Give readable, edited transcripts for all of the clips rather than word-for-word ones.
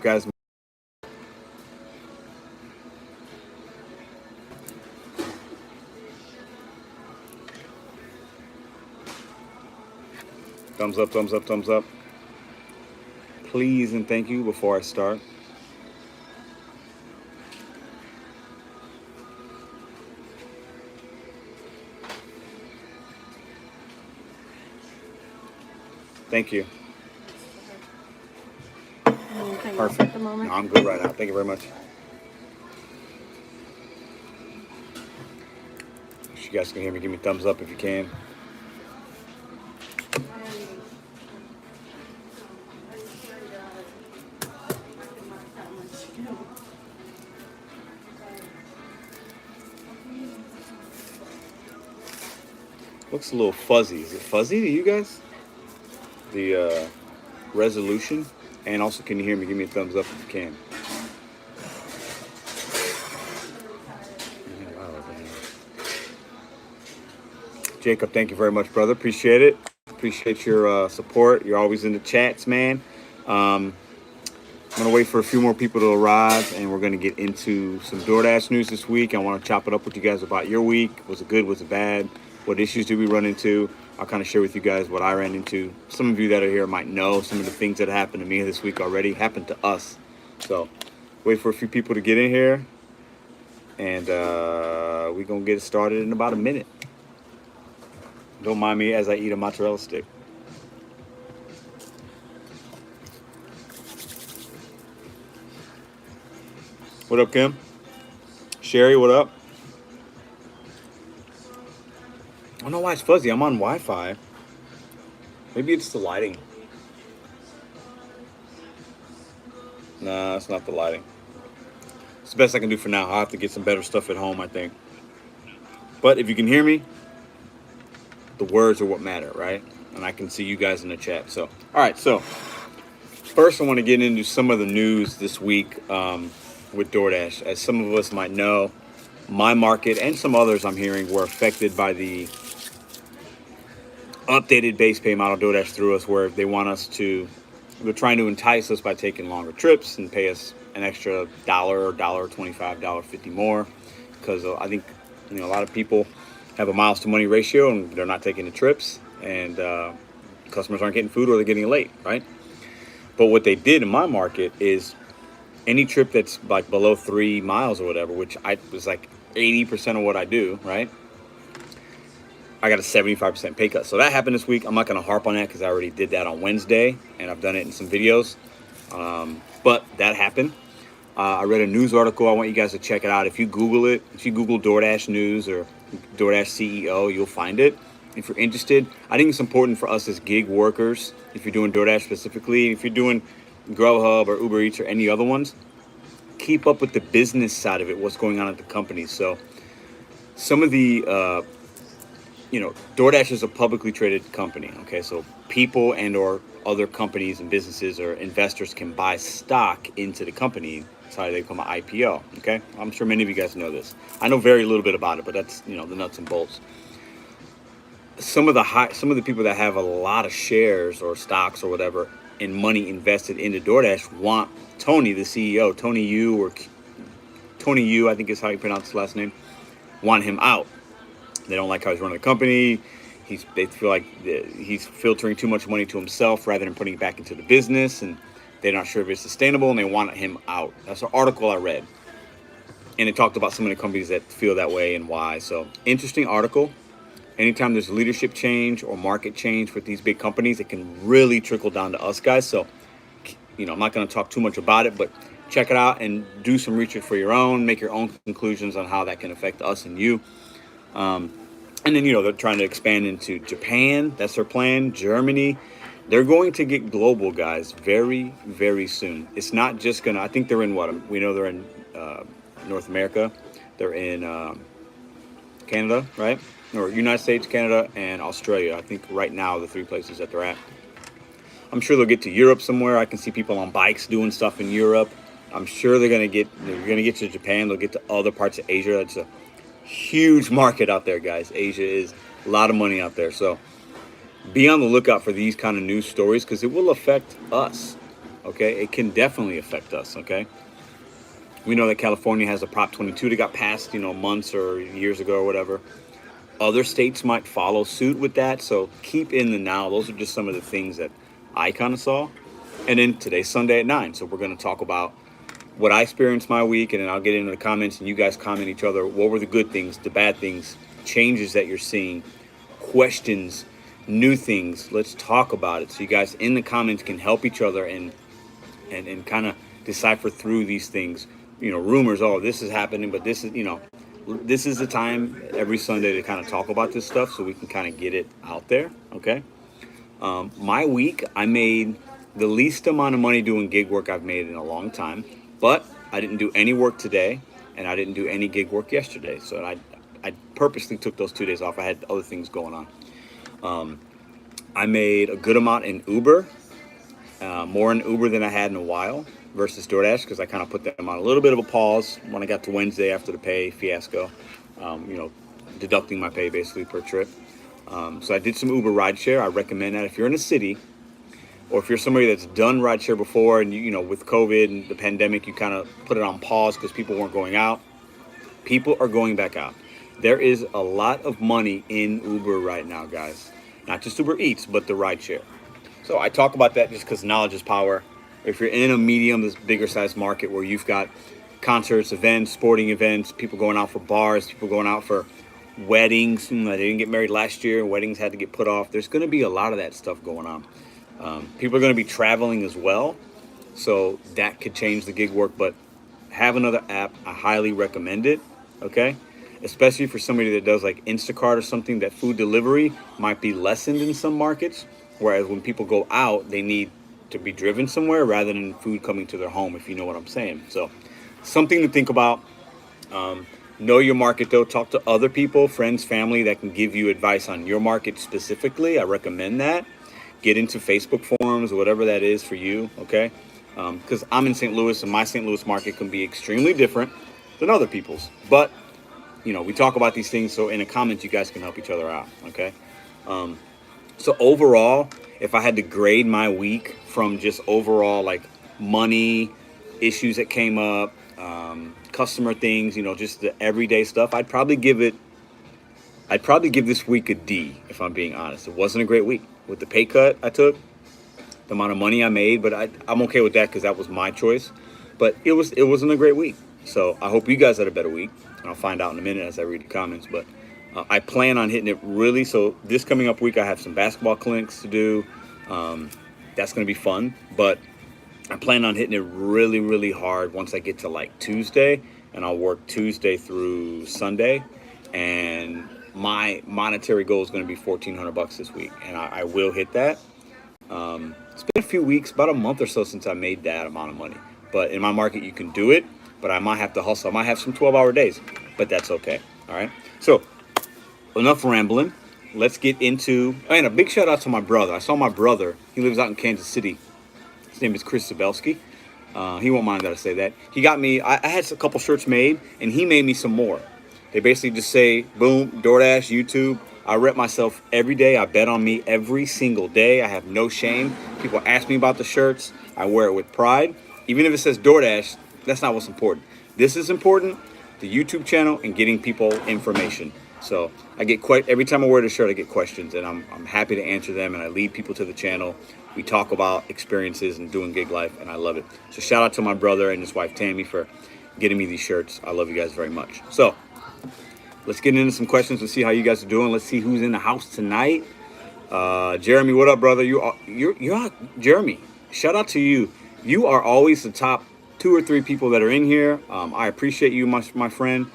Guys, thumbs up, thumbs up, thumbs up. Please and thank you before I start. Thank you. Perfect. At the moment. No, I'm good right now. Thank you very much. If you guys can hear me, give me a thumbs up if you can. Looks a little fuzzy. Is it fuzzy to you guys? The resolution. And also, can you hear me? Give me a thumbs up if you can. Jacob, thank you very much, brother. Appreciate it. Appreciate your support. You're always in the chats, man. I'm going to wait for a few more people to arrive, and we're going to get into some DoorDash news this week. I want to chop it up with you guys about your week. Was it good? Was it bad? What issues did we run into? I'll kind of share with you guys what I ran into. Some of you that are here might know some of the things that happened to me this week already happened to us. So wait for a few people to get in here, and we're going to get it started in about a minute. Don't mind me as I eat a mozzarella stick. What up, Kim? Sherry, what up? I don't know why it's fuzzy. I'm on Wi-Fi. Maybe it's the lighting. Nah, it's not the lighting. It's the best I can do for now. I'll have to get some better stuff at home, I think. But if you can hear me, the words are what matter, right? And I can see you guys in the chat. So, all right. So, first I want to get into some of the news this week with DoorDash. As some of us might know, my market and some others I'm hearing were affected by the updated base pay model DoorDash threw us, where they want us to, they're trying to entice us by taking longer trips and pay us an extra $1, $1.25, $1.50 more. Because I think, a lot of people have a miles to money ratio and they're not taking the trips, and customers aren't getting food or they're getting it late, right? But what they did in my market is any trip that's like below 3 miles or whatever, which I was like 80% of what I do, right? I got a 75% pay cut. So that happened this week. I'm not going to harp on that because I already did that on Wednesday and I've done it in some videos. But that happened. I read a news article. I want you guys to check it out. If you Google it, if you Google DoorDash news or DoorDash CEO, you'll find it. If you're interested, I think it's important for us as gig workers, if you're doing DoorDash specifically, if you're doing Grubhub or Uber Eats or any other ones, keep up with the business side of it, what's going on at the company. So some of the, DoorDash is a publicly traded company. Okay, so people and or other companies and businesses or investors can buy stock into the company. That's how they become an IPO. Okay, I'm sure many of you guys know this. I know very little bit about it, but that's the nuts and bolts. Some of the people that have a lot of shares or stocks or whatever and money invested into DoorDash want Tony, the CEO, TonyYou, I think is how you pronounce his last name, want him out. They don't like how he's running the company. They feel like he's filtering too much money to himself rather than putting it back into the business, and they're not sure if it's sustainable, and they want him out. That's an article I read, and it talked about some of the companies that feel that way and why. So, interesting article. Anytime there's leadership change or market change with these big companies, it can really trickle down to us guys. So, I'm not going to talk too much about it, but check it out and do some research for your own. Make your own conclusions on how that can affect us and you. And then, they're trying to expand into Japan. That's their plan. Germany. They're going to get global, guys, very, very soon. It's not just going to, I think they're in we know they're in North America. They're in Canada, right? Or United States, Canada, and Australia. I think right now the 3 places that they're at. I'm sure they'll get to Europe somewhere. I can see people on bikes doing stuff in Europe. I'm sure they're gonna get to Japan. They'll get to other parts of Asia. It's a huge market out there, guys. Asia is a lot of money out there. So be on the lookout for these kind of news stories because it will affect us. Okay, it can definitely affect us. Okay, we know that California has a Prop 22 that got passed, months or years ago or whatever. Other states might follow suit with that. So keep in the now. Those are just some of the things that I kind of saw. And then today's Sunday at 9. So we're going to talk about what I experienced my week, and then I'll get into the comments and you guys comment each other. What were the good things, the bad things, changes that you're seeing, questions, new things? Let's talk about it. So you guys in the comments can help each other and kind of decipher through these things. Rumors, oh, this is happening, but this is the time every Sunday to kind of talk about this stuff so we can kind of get it out there, okay? My week, I made the least amount of money doing gig work I've made in a long time, but I didn't do any work today, and I didn't do any gig work yesterday, so I purposely took those 2 days off. I had other things going on. I made a good amount in Uber, more in Uber than I had in a while versus DoorDash, because I kind of put them on a little bit of a pause when I got to Wednesday after the pay fiasco, deducting my pay basically per trip. So I did some Uber rideshare. I recommend that if you're in a city, or if you're somebody that's done rideshare before and with COVID and the pandemic, you kind of put it on pause because people weren't going out. People are going back out. There is a lot of money in Uber right now, guys. Not just Uber Eats, but the rideshare. So I talk about that just because knowledge is power. If you're in a medium, this bigger size market where you've got concerts, events, sporting events, people going out for bars, people going out for weddings. They didn't get married last year. Weddings had to get put off. There's going to be a lot of that stuff going on. People are going to be traveling as well. So that could change the gig work. But have another app. I highly recommend it. Okay? Especially for somebody that does like Instacart or something, that food delivery might be lessened in some markets. Whereas when people go out, they need to be driven somewhere rather than food coming to their home, if you know what I'm saying. So something to think about. Know your market, though. Talk to other people, friends, family that can give you advice on your market specifically. I recommend that. Get into Facebook forums or whatever that is for you, okay? Because I'm in St. Louis, and my St. Louis market can be extremely different than other people's. But, we talk about these things, so in the comments, you guys can help each other out, okay? So overall, if I had to grade my week from just overall like money issues that came up, customer things, just the everyday stuff, I'd probably give this week a D, if I'm being honest. It wasn't a great week with the pay cut I took, the amount of money I made, but I'm okay with that because that was my choice. But it wasn't a great week. So I hope you guys had a better week, and I'll find out in a minute as I read the comments. But I plan on hitting it really. So this coming up week, I have some basketball clinics to do. That's going to be fun. But I plan on hitting it really, really hard once I get to like Tuesday. And I'll work Tuesday through Sunday. And my monetary goal is going to be $1,400 this week. And I will hit that. It's been a few weeks, about a month or so since I made that amount of money. But in my market, you can do it. But I might have to hustle. I might have some 12-hour days. But that's okay. All right. So enough rambling. Let's get into, and a big shout out to my brother. I saw my brother. He lives out in Kansas City. His name is Chris Zabelski. He won't mind that I say that. He got me, I had a couple shirts made, and he made me some more. They basically just say, boom, DoorDash, YouTube. I rep myself every day. I bet on me every single day. I have no shame. People ask me about the shirts. I wear it with pride. Even if it says DoorDash, that's not what's important. This is important, the YouTube channel and getting people information. So I get every time I wear the shirt, I get questions, and I'm happy to answer them, and I lead people to the channel. We talk about experiences and doing gig life, and I love it. So shout out to my brother and his wife Tammy for getting me these shirts. I love you guys very much. So let's get into some questions and see how you guys are doing. Let's see who's in the house tonight. Jeremy, what up, brother? You're Jeremy. Shout out to you. You are always the top 2 or 3 people that are in here. I appreciate you, my friend.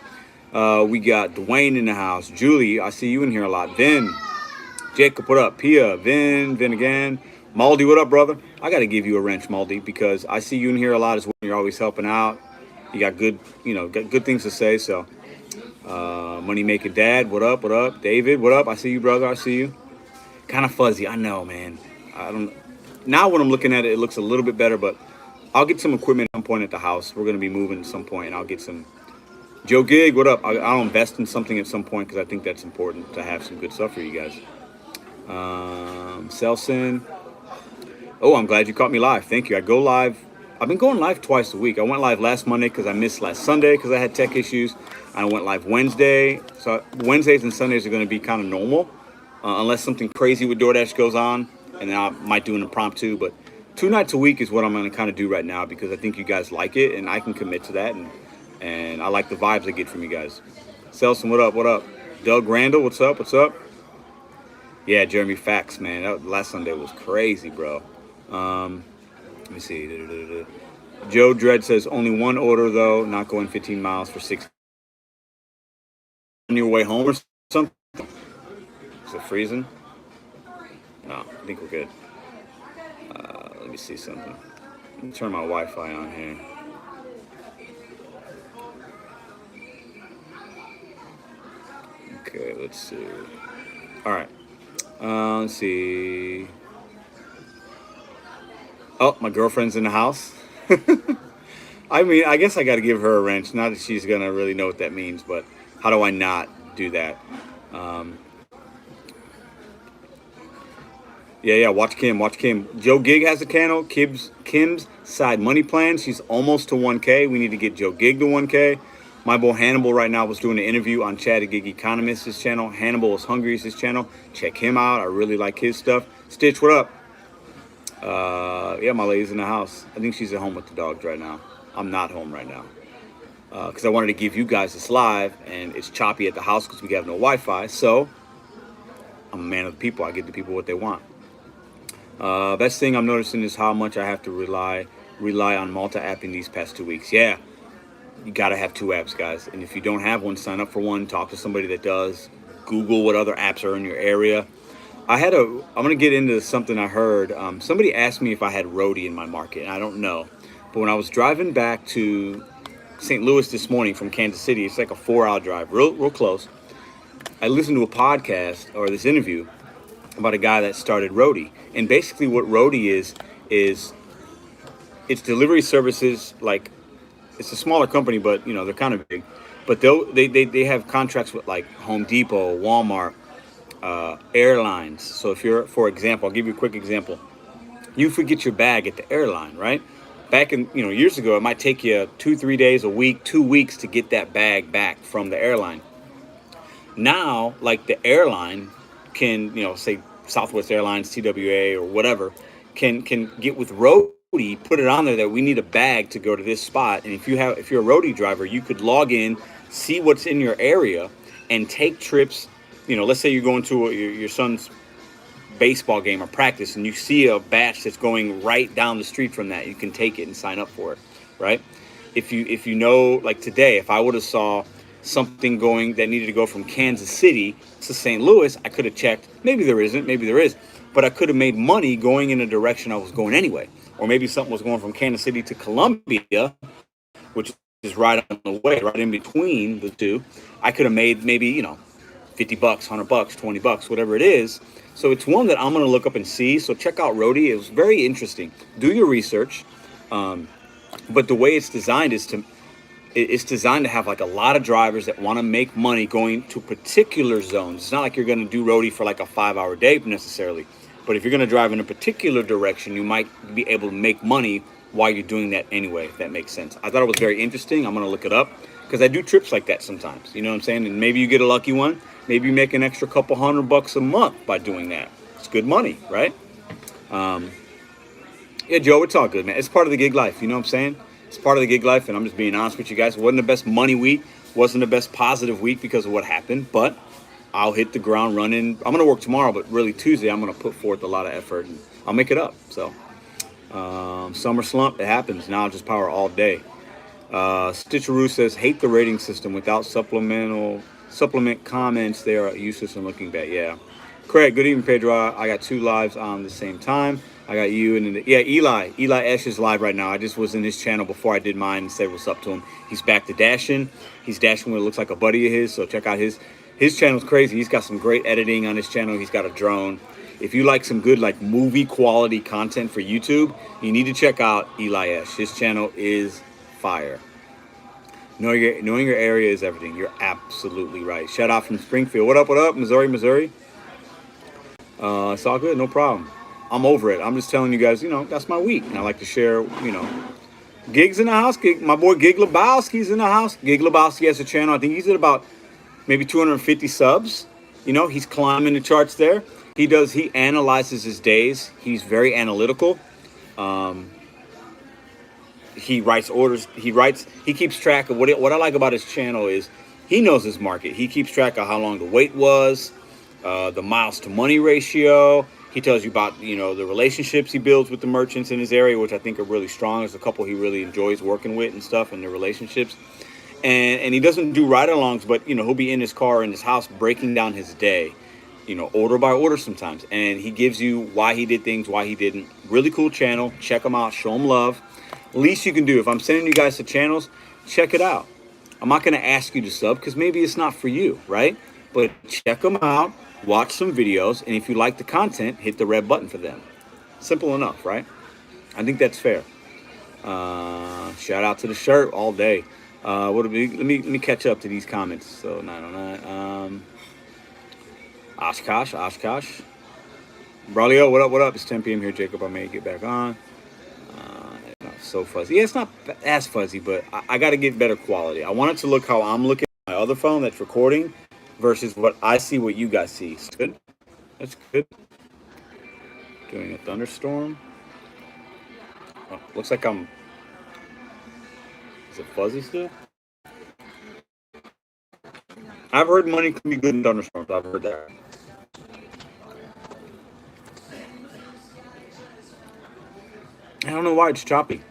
We got Dwayne in the house. Julie, I see you in here a lot. Vin, Jacob, what up? Pia, Vin again. Maldy, what up, brother? I got to give you a wrench, Maldy, because I see you in here a lot as well. You're always helping out. You got good things to say. So, Money Making Dad, what up? What up? David, what up? I see you, brother. I see you. Kind of fuzzy, I know, man. I don't. Now when I'm looking at it, it looks a little bit better, but I'll get some equipment at some point at the house. We're gonna be moving at some point, and I'll get some. Joe Gig, what up? I'll invest in something at some point because I think that's important to have some good stuff for you guys. Selson, Oh, I'm glad you caught me live. Thank you. I go live. I've been going live twice a week. I went live last Monday because I missed last Sunday because I had tech issues. I went live Wednesday. So Wednesdays and Sundays are going to be kind of normal, unless something crazy with DoorDash goes on, and then I might do an impromptu. But 2 nights a week is what I'm going to kind of do right now because I think you guys like it, and I can commit to that, and I like the vibes I get from you guys. Selson, what up? What up? Doug Randall, what's up? What's up? Yeah, Jeremy, facts, man. Last Sunday was crazy, bro. Let me see. Joe Dredd says only one order though, not going 15 miles for 6. On your way home or something? Is it freezing? No, I think we're good. Let me see something. Let me turn my Wi-Fi on here. Okay, let's see. All right. Let's see. Oh, my girlfriend's in the house. I mean, I guess I got to give her a wrench. Not that she's going to really know what that means, but how do I not do that? Yeah, watch Kim, watch Kim. Joe Gig has a channel. Kim's Side Money Plan. She's almost to 1K. We need to get Joe Gig to 1K. My boy Hannibal right now was doing an interview on Chad Gig Economist, his channel. Hannibal is Hungry is his channel. Check him out. I really like his stuff. Stitch, what up? Yeah, my lady's in the house. I think she's at home with the dogs right now. I'm not home right now. Because I wanted to give you guys this live, and it's choppy at the house because we have no Wi-Fi. So, I'm a man of the people. I give the people what they want. Best thing I'm noticing is how much I have to rely on multi-apping these past 2 weeks. Yeah, you got to have 2 apps, guys. And if you don't have one, sign up for one. Talk to somebody that does. Google what other apps are in your area. I'm going to get into something I heard. Somebody asked me if I had roadie in my market, and I don't know. But when I was driving back to St. Louis this morning from Kansas City, it's like a 4-hour drive, real close. I listened to a podcast or this interview about a guy that started roadie. And basically what roadie is it's delivery services. Like, it's a smaller company, but, you know, they're kind of big. But they have contracts with, like, Home Depot, Walmart, airlines. So if you're, for example, I'll give you a quick example. You forget your bag at the airline, right? Back in, years ago, it might take you 2-3 days, a week, 2 weeks to get that bag back from the airline. Now, like, the airline can, say Southwest Airlines, TWA, or whatever, can get with roadie, put it on there that we need a bag to go to this spot. And if you're a roadie driver, you could log in, see what's in your area, and take trips. Let's say you're going to your son's baseball game or practice, and you see a batch that's going right down the street from that. You can take it and sign up for it, right? If you know, like today, if I would have saw something going that needed to go from Kansas City to St. Louis, I could have checked. Maybe there isn't, maybe there is, but I could have made money going in a direction I was going anyway. Or maybe something was going from Kansas City to Columbia, which is right on the way, right in between the two. I could have made maybe, $50, $100, $20, whatever it is. So it's one that I'm going to look up and see. So check out Roadie. It was very interesting. Do your research. But the way it's designed is it's designed to have like a lot of drivers that want to make money going to particular zones. It's not like you're going to do Roadie for like a 5-hour day necessarily. But if you're going to drive in a particular direction, you might be able to make money while you're doing that anyway, if that makes sense. I thought it was very interesting. I'm going to look it up because I do trips like that sometimes. You know what I'm saying? And maybe you get a lucky one. Maybe you make an extra couple $100 a month by doing that. It's good money, right? Yeah, Joe, it's all good, man. It's part of the gig life. You know what I'm saying? It's part of the gig life, and I'm just being honest with you guys. It wasn't the best money week. Wasn't the best positive week because of what happened, but I'll hit the ground running. I'm going to work tomorrow, but really Tuesday I'm going to put forth a lot of effort, and I'll make it up. So, summer slump, it happens. Now I'll just power all day. Stitcheroo says, hate the rating system. Without supplement comments, they are useless and looking bad. Yeah. Craig, good evening, Pedro. I got 2 lives on the same time. I got you and Eli Esh is live right now. I just was in his channel before I did mine and said what's up to him. He's back to dashing. He's dashing when it looks like a buddy of his. So check out his channel's crazy. He's got some great editing on his channel. He's got a drone. If you like some good like movie quality content for YouTube, you need to check out Eli Esh. His channel is fire. Knowing your area is everything. You're absolutely right. Shout out from Springfield. What up, Missouri? It's all good, no problem. I'm over it. I'm just telling you guys, that's my week. And I like to share, Gigs in the house. My boy Gig Lebowski's in the house. Gig Lebowski has a channel. I think he's at about maybe 250 subs. He's climbing the charts there. He analyzes his days. He's very analytical. He writes orders. He keeps track of what I like about his channel is he knows his market. He keeps track of how long the wait was, the miles to money ratio. He tells you about, the relationships he builds with the merchants in his area, which I think are really strong. There's a couple he really enjoys working with and stuff, and their relationships. And he doesn't do ride-alongs, but, he'll be in his car in his house breaking down his day, order by order sometimes. And he gives you why he did things, why he didn't. Really cool channel. Check him out. Show him love. Least you can do, if I'm sending you guys to channels, check it out. I'm not going to ask you to sub because maybe it's not for you, right? But check them out. Watch some videos, and if you like the content, hit the red button for them. Simple enough, right? I think that's fair. Shout out to the shirt all day. Let me catch up to these comments. So 909. Oshkosh. Braulio, what up? It's 10 p.m. here, Jacob. I may get back on. So fuzzy. Yeah, it's not as fuzzy, but I got to get better quality. I want it to look how I'm looking at my other phone that's recording versus what I see, what you guys see. It's good. That's good. Doing a thunderstorm. Oh, looks like is it fuzzy still? I've heard money can be good in thunderstorms. I've heard that. I don't know why it's choppy.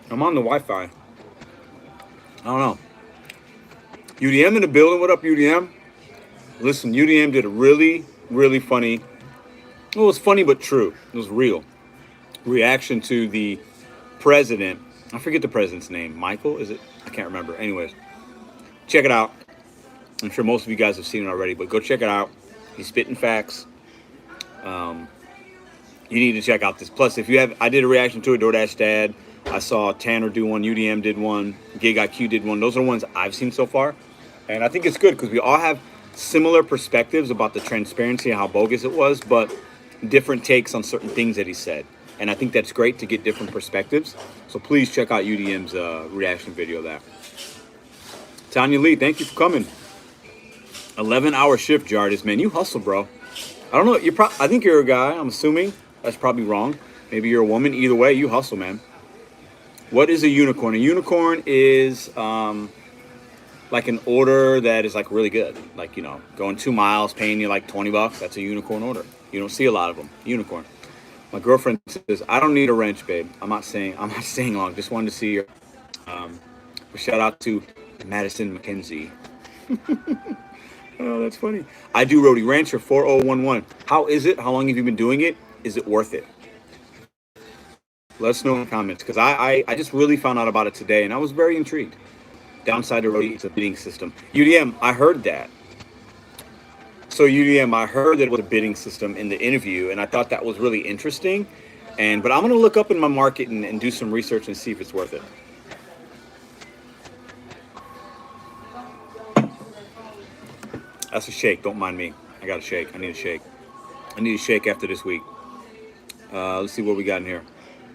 I'm on the Wi-Fi. I don't know. UDM in the building. What up, UDM? Listen, UDM did a really, really funny, well, it was funny but true. It was real. Reaction to the president. I forget the president's name. Michael, is it? I can't remember. Anyways, check it out. I'm sure most of you guys have seen it already, but go check it out. He's spitting facts. You need to check out this. Plus, I did a reaction to a DoorDash dad. I saw Tanner do one. UDM did one. Gig IQ did one. Those are the ones I've seen so far. And I think it's good because we all have similar perspectives about the transparency and how bogus it was, but different takes on certain things that he said. And I think that's great to get different perspectives. So please check out UDM's reaction video of that. Tanya Lee, thank you for coming. 11-hour shift, Jardis. Man, you hustle, bro. I don't know. I think you're a guy. I'm assuming. That's probably wrong. Maybe you're a woman. Either way, you hustle, man. What is a unicorn? A unicorn is like an order that is like really good. Like, going 2 miles, paying you like $20. That's a unicorn order. You don't see a lot of them. Unicorn. My girlfriend says, I don't need a wrench, babe. I'm not staying long. Just wanted to see her. Shout out to Madison McKenzie. Oh, that's funny. I do Roadie Rancher 4011. How is it? How long have you been doing it? Is it worth it? Let us know in the comments, because I just really found out about it today, and I was very intrigued. Downside to Roadie, it's a bidding system. UDM, I heard that. So UDM, I heard that it was a bidding system in the interview, and I thought that was really interesting. But I'm going to look up in my market and do some research and see if it's worth it. That's a shake. Don't mind me. I got a shake. I need a shake. I need a shake after this week. Let's see what we got in here.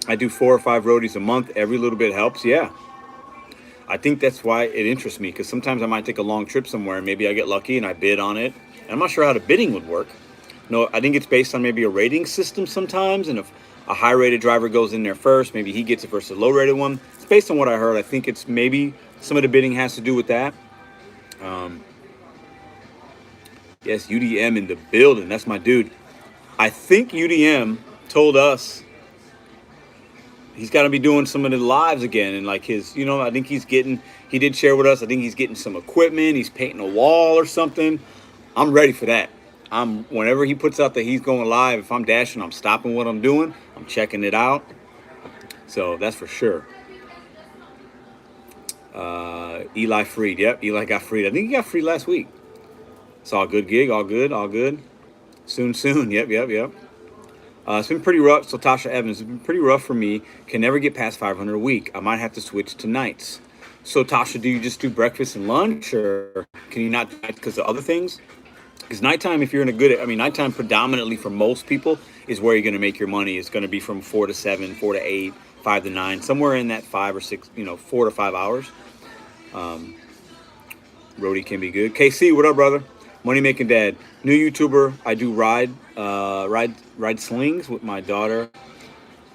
I do 4 or 5 roadies a month. Every little bit helps. Yeah. I think that's why it interests me, because sometimes I might take a long trip somewhere and maybe I get lucky and I bid on it. And I'm not sure how the bidding would work. No, I think it's based on maybe a rating system sometimes. And if a high-rated driver goes in there first, maybe he gets it versus a low-rated one. It's based on what I heard. I think it's maybe some of the bidding has to do with that. Yes, UDM in the building. That's my dude. I think UDM told us he's got to be doing some of the lives again. And like his, I think he did share with us, I think he's getting some equipment. He's painting a wall or something. I'm ready for that. Whenever he puts out that he's going live, if I'm dashing, I'm stopping what I'm doing. I'm checking it out. So that's for sure. Eli freed. Yep, Eli got freed. I think he got freed last week. It's all good, Gig. All good. Soon. Yep. It's been pretty rough. So Tasha Evans, it's been pretty rough for me. Can never get past 500 a week. I might have to switch to nights. So Tasha, do you just do breakfast and lunch, or can you not do nights because of other things? Because nighttime, if you're in nighttime predominantly for most people is where you're going to make your money. It's going to be from 4 to 7, 4 to 8, 5 to 9, somewhere in that 5 or 6, 4 to 5 hours. Roadie can be good. KC, what up, brother? Money making dad, new YouTuber. I do ride slings with my daughter.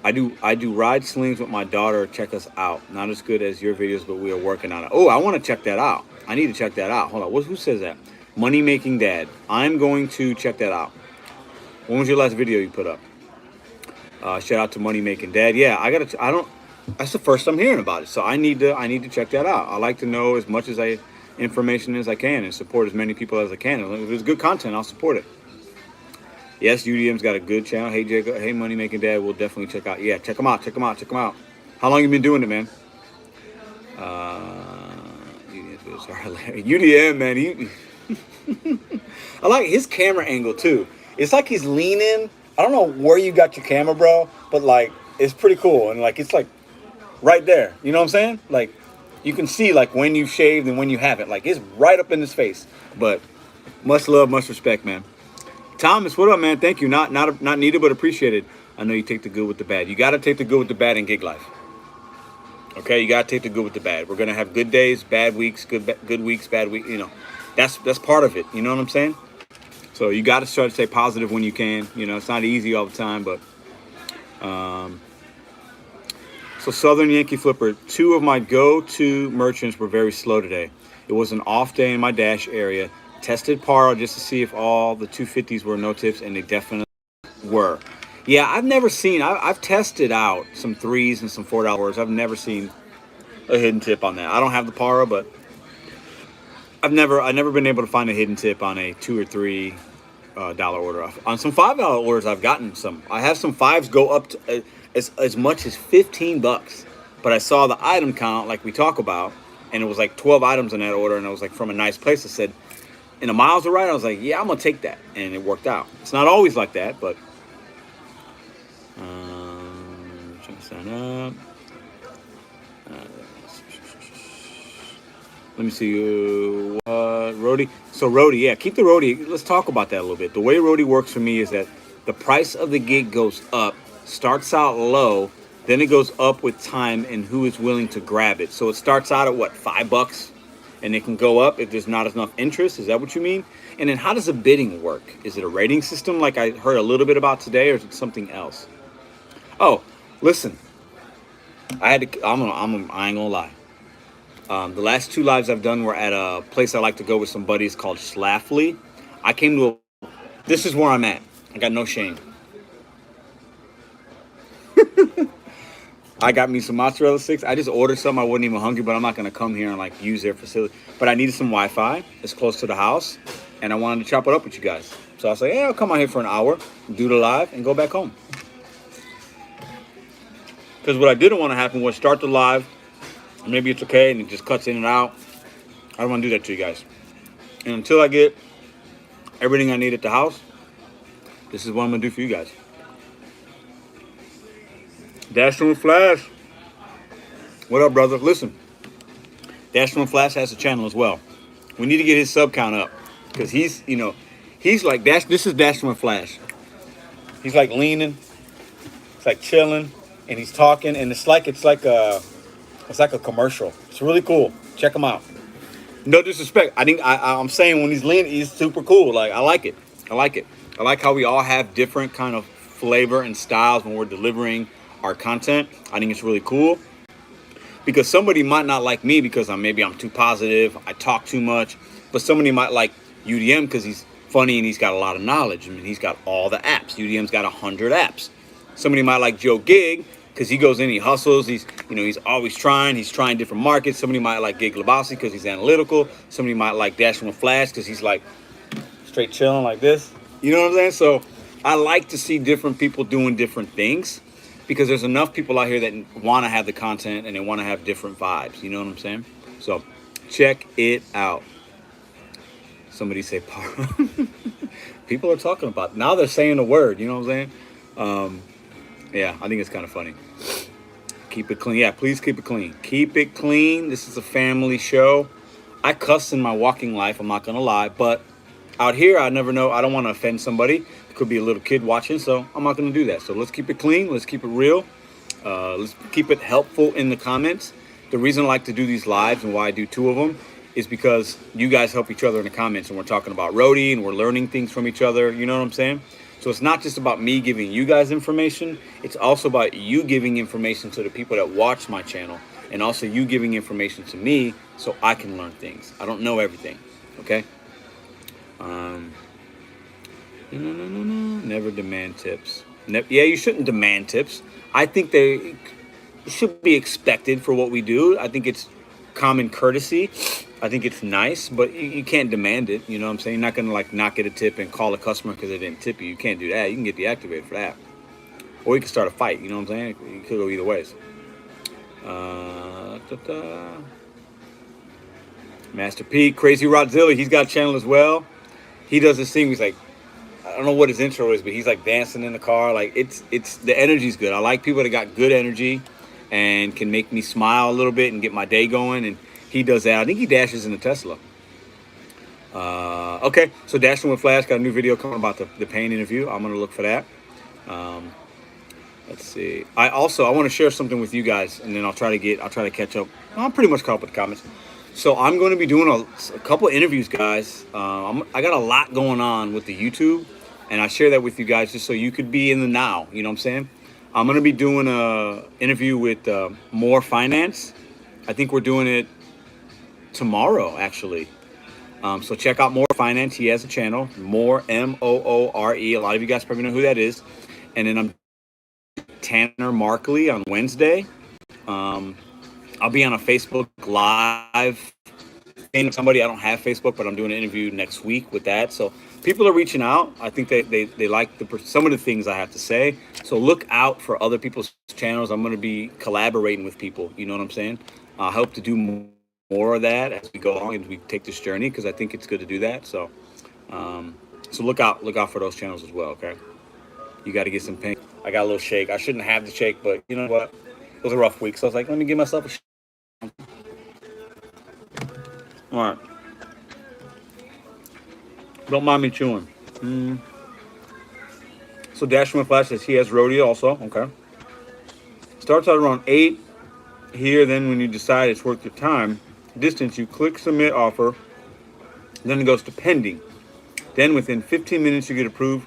I do ride slings with my daughter. Check us out. Not as good as your videos, but we are working on it. Oh, I want to check that out. I need to check that out. Hold on. Who says that? Money making dad. I'm going to check that out. When was your last video you put up? Shout out to Money Making Dad. Yeah, that's the first I'm hearing about it. So I need to check that out. I like to know as much information as I can and support as many people as I can. If it's good content, I'll support it. Yes, UDM's got a good channel. Hey Jacob, hey Money Making Dad, we'll definitely check out. Yeah, check them out. How long you been doing it, man? UDM, man, I like his camera angle too. It's like he's leaning. I don't know where you got your camera, bro, but like it's pretty cool, and like it's like right there. You know what I'm saying? Like you can see like when you shaved and when you haven't. Like it's right up in his face. But much love, much respect, man. Thomas, what up, man? Thank you. Not needed, but appreciated. I know you take the good with the bad. You got to take the good with the bad in gig life. Okay, you got to take the good with the bad. We're gonna have good days, bad weeks, good weeks, bad week. That's part of it. You know what I'm saying? So you got to try to stay positive when you can. It's not easy all the time, but so Southern Yankee Flipper, 2 of my go-to merchants were very slow today. It was an off day in my dash area. Tested Paro just to see if all the 250s were no tips, and they definitely were. Yeah, I've tested out some 3s and some $4. I've never seen a hidden tip on that. I don't have the Paro, but I've never been able to find a hidden tip on a $2 or $3 order. On some $5 orders, I've gotten some. I have some 5s go up to as much as $15. But I saw the item count like we talk about, and it was like 12 items in that order, and it was like from a nice place. I said, in the miles are right. I was like, yeah, I'm gonna take that, and it worked out. It's not always like that, but trying to sign up. Let me see. Roadie. So Roadie, yeah, keep the Roadie. Let's talk about that a little bit. The way Roadie works for me is that the price of the gig goes up, starts out low, then it goes up with time and who is willing to grab it. So it starts out at what, $5, and it can go up if there's not enough interest. Is that what you mean? And then how does the bidding work? Is it a rating system like I heard a little bit about today, or is it something else? Oh, listen, I ain't gonna lie. The last 2 lives I've done were at a place I like to go with some buddies called Schlafly. This is where I'm at. I got no shame. I got me some mozzarella sticks. I just ordered some. I wasn't even hungry, but I'm not going to come here and like use their facility. But I needed some Wi-Fi. It's close to the house, and I wanted to chop it up with you guys. So I was like, yeah, I'll come out here for an hour, do the live, and go back home. Because what I didn't want to happen was start the live, maybe it's okay, and it just cuts in and out. I don't want to do that to you guys. And until I get everything I need at the house, this is what I'm going to do for you guys. Dash Room Flash. What up, brother? Listen, Dash Room Flash has a channel as well. We need to get his sub count up. Because he's like, this is Dash Room Flash. He's like leaning. It's like chilling. And he's talking. And it's like a commercial. It's really cool. Check him out. No disrespect. I'm saying when he's leaning, he's super cool. Like, I like it. I like how we all have different kind of flavor and styles when we're delivering our content. I think it's really cool. Because somebody might not like me because maybe I'm too positive, I talk too much. But somebody might like UDM because he's funny and he's got a lot of knowledge. I mean, he's got all the apps. UDM's got 100 apps. Somebody might like Joe Gig because he goes in, he hustles, he's always trying, he's trying different markets. Somebody might like Gig Labasi because he's analytical. Somebody might like Dash from Flash because he's like straight chilling like this. You know what I'm saying? So I like to see different people doing different things because there's enough people out here that want to have the content and they want to have different vibes. You know what I'm saying? So check it out. Somebody say Paro. People are talking about it. Now they're saying the word. You know what I'm saying? Yeah, I think it's kind of funny. Keep it clean. Yeah, please keep it clean. Keep it clean. This is a family show. I cuss in my walking life, I'm not going to lie. But out here, I never know. I don't want to offend somebody could be a little kid watching, so I'm not going to do that. So let's keep it clean. Let's keep it real. Let's keep it helpful in the comments. The reason I like to do these lives and why I do 2 of them is because you guys help each other in the comments, and we're talking about roadie and we're learning things from each other. You know what I'm saying? So it's not just about me giving you guys information. It's also about you giving information to the people that watch my channel, and also you giving information to me so I can learn things. I don't know everything. Okay? Never demand tips. Yeah, you shouldn't demand tips. I think they should be expected for what we do. I think it's common courtesy. I think it's nice, but you can't demand it. You know what I'm saying? You're not going to like not get a tip and call a customer because they didn't tip you. You can't do that. You can get deactivated for that. Or you can start a fight. You know what I'm saying? You could go either ways. Master Pete, Crazy Rodzilla, he's got a channel as well. He does this thing. He's like, I don't know what his intro is, but he's like dancing in the car. Like it's the energy's good. I like people that got good energy and can make me smile a little bit and get my day going. And he does that. I think he dashes in the Tesla. Okay, so Dashing with Flash got a new video coming about the pain interview. I'm gonna look for that. Let's see. I want to share something with you guys, and then I'll try to catch up. I'm pretty much caught up with the comments. So I'm going to be doing a couple interviews, guys. I got a lot going on with the YouTube, and I share that with you guys just so you could be in the now. You know what I'm saying? I'm going to be doing a interview with More Finance. I think we're doing it tomorrow, actually. So check out More Finance. He has a channel, More Moore. A lot of you guys probably know who that is. And then I'm Tanner Markley on Wednesday. I'll be on a Facebook Live thing with somebody. I don't have Facebook, but I'm doing an interview next week with that. So people are reaching out. I think they like some of the things I have to say. So look out for other people's channels. I'm going to be collaborating with people. You know what I'm saying? I hope to do more of that as we go along and we take this journey, because I think it's good to do that. So, so look out for those channels as well. Okay. You got to get some pain. I got a little shake. I shouldn't have the shake, but you know what? It was a rough week, so I was like, let me give myself a shake. All right. Don't mind me chewing. So Dashing with Flash says he has rodeo also. Okay. Starts out around 8 here. Then when you decide it's worth your time, distance, you click submit offer. Then it goes to pending. Then within 15 minutes, you get approved.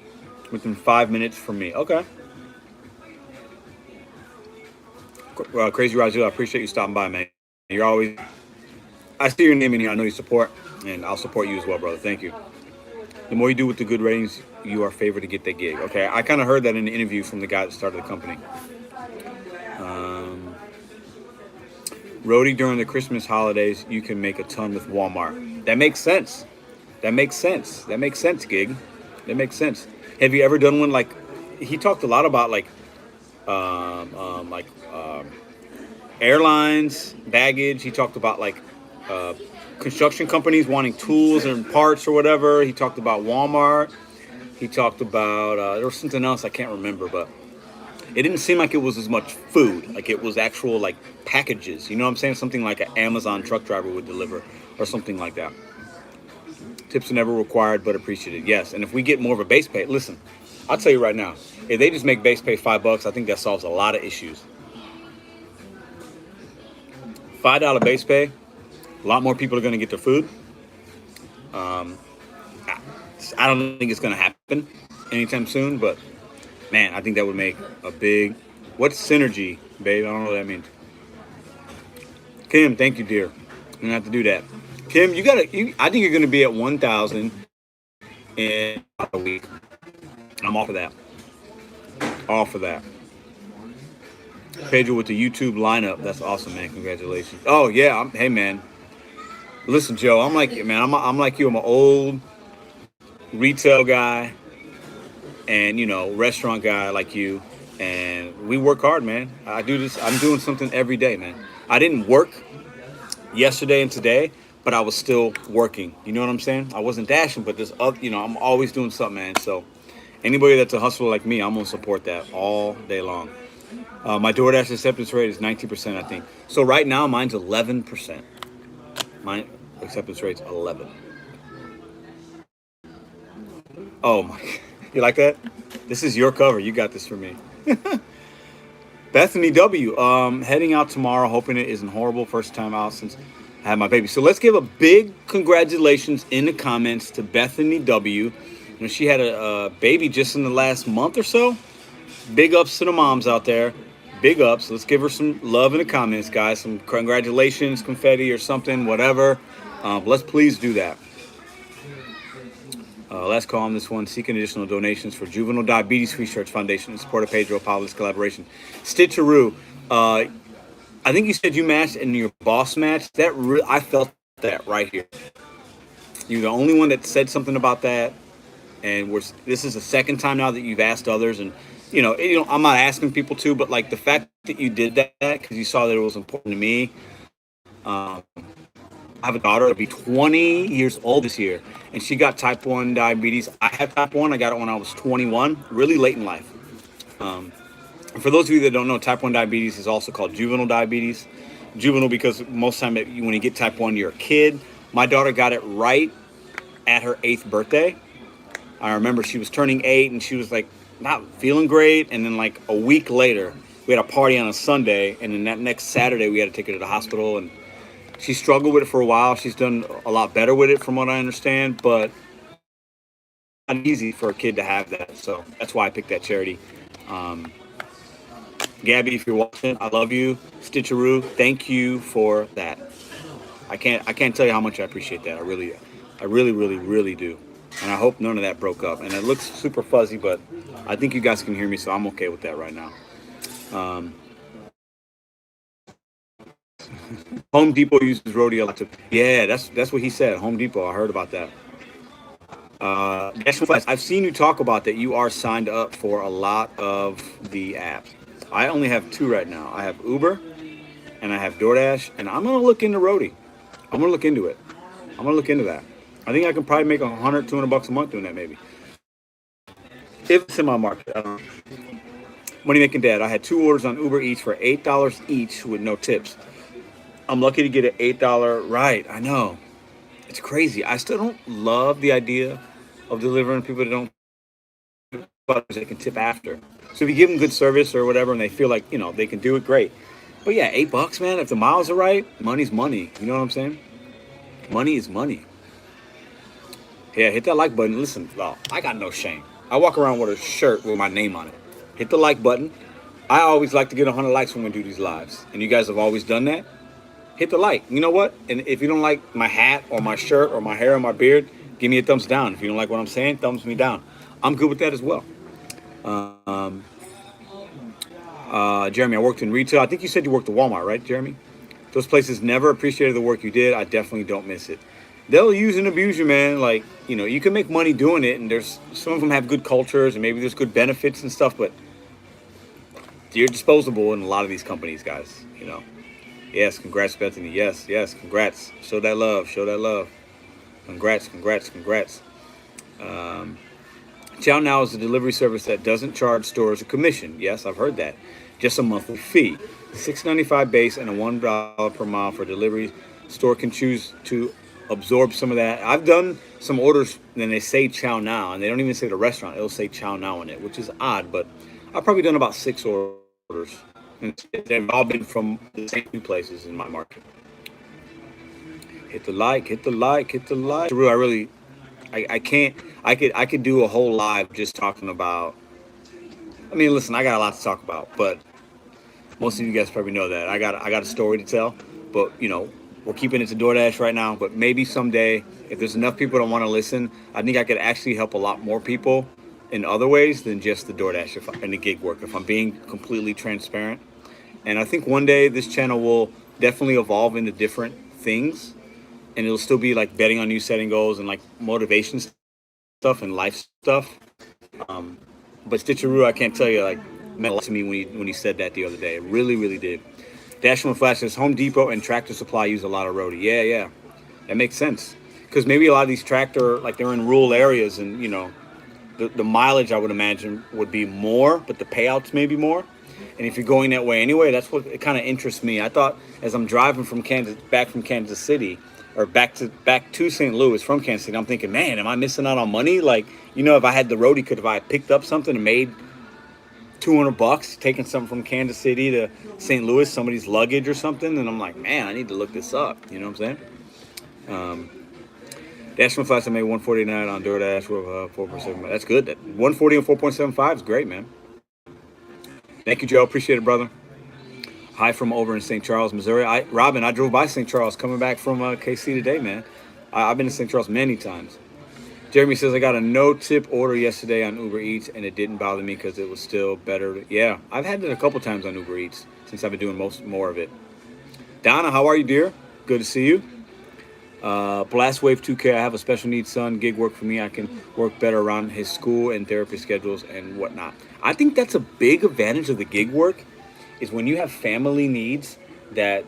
Within 5 minutes from me. Okay. Crazy Roger, I appreciate you stopping by, man. You're always, I see your name in here. I know you support, and I'll support you as well, brother. Thank you. The more you do with the good ratings, you are favored to get that gig. Okay, I kind of heard that in the interview from the guy that started the company. Roadie during the Christmas holidays, you can make a ton with Walmart. That makes sense. That makes sense. That makes sense, gig. That makes sense. Have you ever done one like? He talked a lot about like airlines, baggage. He talked about like construction companies wanting tools and parts or whatever. He talked about Walmart. He talked about there was something else I can't remember, but it didn't seem like it was as much food. Like it was actual like packages. You know what I'm saying? Something like an Amazon truck driver would deliver or something like that. Tips are never required, but appreciated. Yes, and if we get more of a base pay, listen, I'll tell you right now, if they just make base pay $5, I think that solves a lot of issues. $5 base pay, a lot more people are going to get their food. I don't think it's going to happen anytime soon, but man, I think that would make a big. What's synergy, babe? I don't know what that means. Kim, thank you, dear. I'm gonna have to do that. Kim, I think you're gonna be at 1,000 in a week. I'm all for that. All for that. Pedro with the YouTube lineup. That's awesome, man. Congratulations. Oh yeah. Hey, man. Listen, Joe. I'm like you, man. I'm like you. I'm an old retail guy, and restaurant guy like you. And we work hard, man. I do this. I'm doing something every day, man. I didn't work yesterday and today, but I was still working. You know what I'm saying? I wasn't dashing, but I'm always doing something, man. So anybody that's a hustler like me, I'm gonna support that all day long. My DoorDash acceptance rate is 19%, I think. So right now, mine's 11%. My acceptance rate's 11. Oh my! You like that? This is your cover. You got this for me. Bethany W. Heading out tomorrow, hoping it isn't horrible. First time out since I had my baby. So let's give a big congratulations in the comments to Bethany W. You know, she had a baby just in the last month or so. Big ups to the moms out there. Big ups. Let's give her some love in the comments, guys. Some congratulations, confetti or something, whatever. Let's please do that. Let's call on this one. Seeking additional donations for Juvenile Diabetes Research Foundation and support of Pedro Pablo's collaboration. Stitcheroo. I think you said you matched in your boss match. I felt that right here. You're the only one that said something about that. And this is the second time now that you've asked others. And, I'm not asking people to, but like the fact that you did that because you saw that it was important to me. I have a daughter that'll be 20 years old this year, and she got type 1 diabetes. I had type 1. I got it when I was 21, really late in life. For those of you that don't know, type 1 diabetes is also called juvenile diabetes. Juvenile because most time when you get type 1, you're a kid. My daughter got it right at her 8th birthday. I remember she was turning 8, and she was like not feeling great. And then like a week later, we had a party on a Sunday, and then that next Saturday, we had to take her to the hospital, and she struggled with it for a while. She's done a lot better with it from what I understand, but it's not easy for a kid to have that. So that's why I picked that charity. Gabby, if you're watching, I love you. Stitcheroo, thank you for that. I can't tell you how much I appreciate that. I really, really do. And I hope none of that broke up. And it looks super fuzzy, but I think you guys can hear me, so I'm okay with that right now. Home Depot uses rodeo. Yeah, that's what he said. Home Depot. I heard about that. I've seen you talk about that. You are signed up for a lot of the apps. I only have 2 right now. I have Uber and I have DoorDash, and I'm gonna look into Roadie. I'm gonna look into it. I'm gonna look into that. I think I can probably make $100, $200 a month doing that, maybe. If it's in my market, I don't know. Money Making Dad. I had 2 orders on Uber Eats for $8 each with no tips. I'm lucky to get an $8. Right, I know. It's crazy. I still don't love the idea of delivering people that don't, but they can tip after. So if you give them good service or whatever, and they feel like they can do it, great. But yeah, $8, man. If the miles are right, money's money. You know what I'm saying? Money is money. Yeah, hit that like button. Listen, I got no shame. I walk around with a shirt with my name on it. Hit the like button. I always like to get 100 likes when we do these lives, and you guys have always done that. Hit the like. You know what? And if you don't like my hat or my shirt or my hair or my beard, give me a thumbs down. If you don't like what I'm saying, thumbs me down. I'm good with that as well. Jeremy, I worked in retail. I think you said you worked at Walmart, right, Jeremy? Those places never appreciated the work you did. I definitely don't miss it. They'll use and abuse you, man. Like, you can make money doing it, and there's some of them have good cultures, and maybe there's good benefits and stuff, but you're disposable in a lot of these companies, guys. Yes, congrats, Bethany. Yes, congrats. Show that love. Congrats. Chow Now is a delivery service that doesn't charge stores a commission. Yes, I've heard that. Just a monthly fee. $6.95 base and a $1 per mile for delivery. Store can choose to absorb some of that. I've done some orders and they say Chow Now, and they don't even say the restaurant. It'll say Chow Now in it, which is odd, but I've probably done about 6 orders. And they've all been from the same 2 places in my market. Hit the like. I could do a whole live just talking about, listen, I got a lot to talk about, but most of you guys probably know that. I got a story to tell, but we're keeping it to DoorDash right now, but maybe someday, if there's enough people that want to listen, I think I could actually help a lot more people in other ways than just the DoorDash and the gig work, if I'm being completely transparent. And I think one day this channel will definitely evolve into different things, and it'll still be like betting on you, setting goals, and like motivation stuff and life stuff. But Stitcheroo, I can't tell you, meant a lot to me when he said that the other day. It really, really did. Dash One Flash says Home Depot and Tractor Supply use a lot of roadie. Yeah, that makes sense. Because maybe a lot of these tractor, they're in rural areas, and the mileage I would imagine would be more, but the payouts may be more. And if you're going that way anyway, that's what it kind of interests me. I thought as I'm driving back from Kansas City, or back to St. Louis from Kansas City. I'm thinking, man, am I missing out on money? Like, if I had the roadie, could have I picked up something and made $200 taking something from Kansas City to St. Louis, somebody's luggage or something? And I'm like, man, I need to look this up. You know what I'm saying? Dash from flats, I made 149 on DoorDash with 4.7. That's good. That 140 and 4.75 is great, man. Thank you, Joe. Appreciate it, brother. Hi from over in St. Charles, Missouri. Robin, I drove by St. Charles coming back from KC today, man. I've been to St. Charles many times. Jeremy says, I got a no-tip order yesterday on Uber Eats, and it didn't bother me because it was still better. Yeah, I've had it a couple times on Uber Eats since I've been doing more of it. Donna, how are you, dear? Good to see you. Blast Wave 2K, I have a special needs son. Gig work for me. I can work better around his school and therapy schedules and whatnot. I think that's a big advantage of the gig work, is when you have family needs that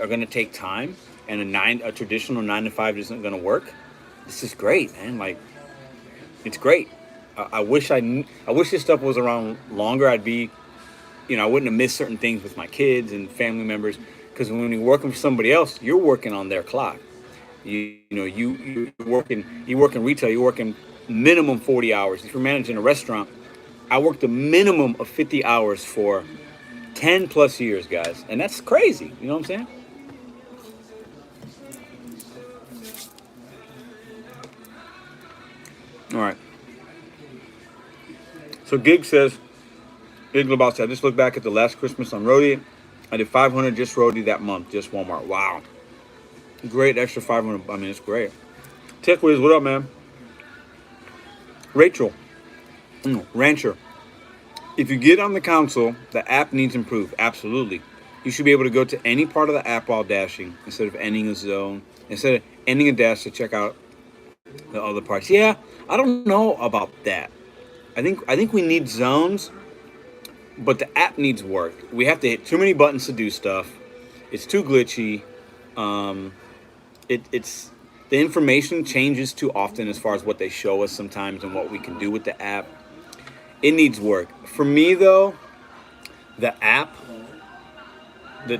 are going to take time, and a traditional 9 to 5 isn't going to work. This is great, man. Like, it's great. I wish this stuff was around longer. I'd be, I wouldn't have missed certain things with my kids and family members, because when you're working for somebody else, you're working on their clock. You work in retail, you're working minimum 40 hours. If you're managing a restaurant, I worked a minimum of 50 hours for 10 plus years, guys. And that's crazy. You know what I'm saying? All right. So Gig Lebowski, I just looked back at the last Christmas on Roadie. I did 500 just Roadie that month, just Walmart. Wow. Great, extra 500. I mean, it's great. Tech Wiz, what up, man? Rachel, Rancher. If you get on the console, the app needs improved. Absolutely. You should be able to go to any part of the app while dashing instead of ending a zone, instead of ending a dash to check out the other parts. Yeah, I don't know about that. I think we need zones, but the app needs work. We have to hit too many buttons to do stuff. It's too glitchy. It's the information changes too often as far as what they show us sometimes and what we can do with the app. It needs work. For me, though, the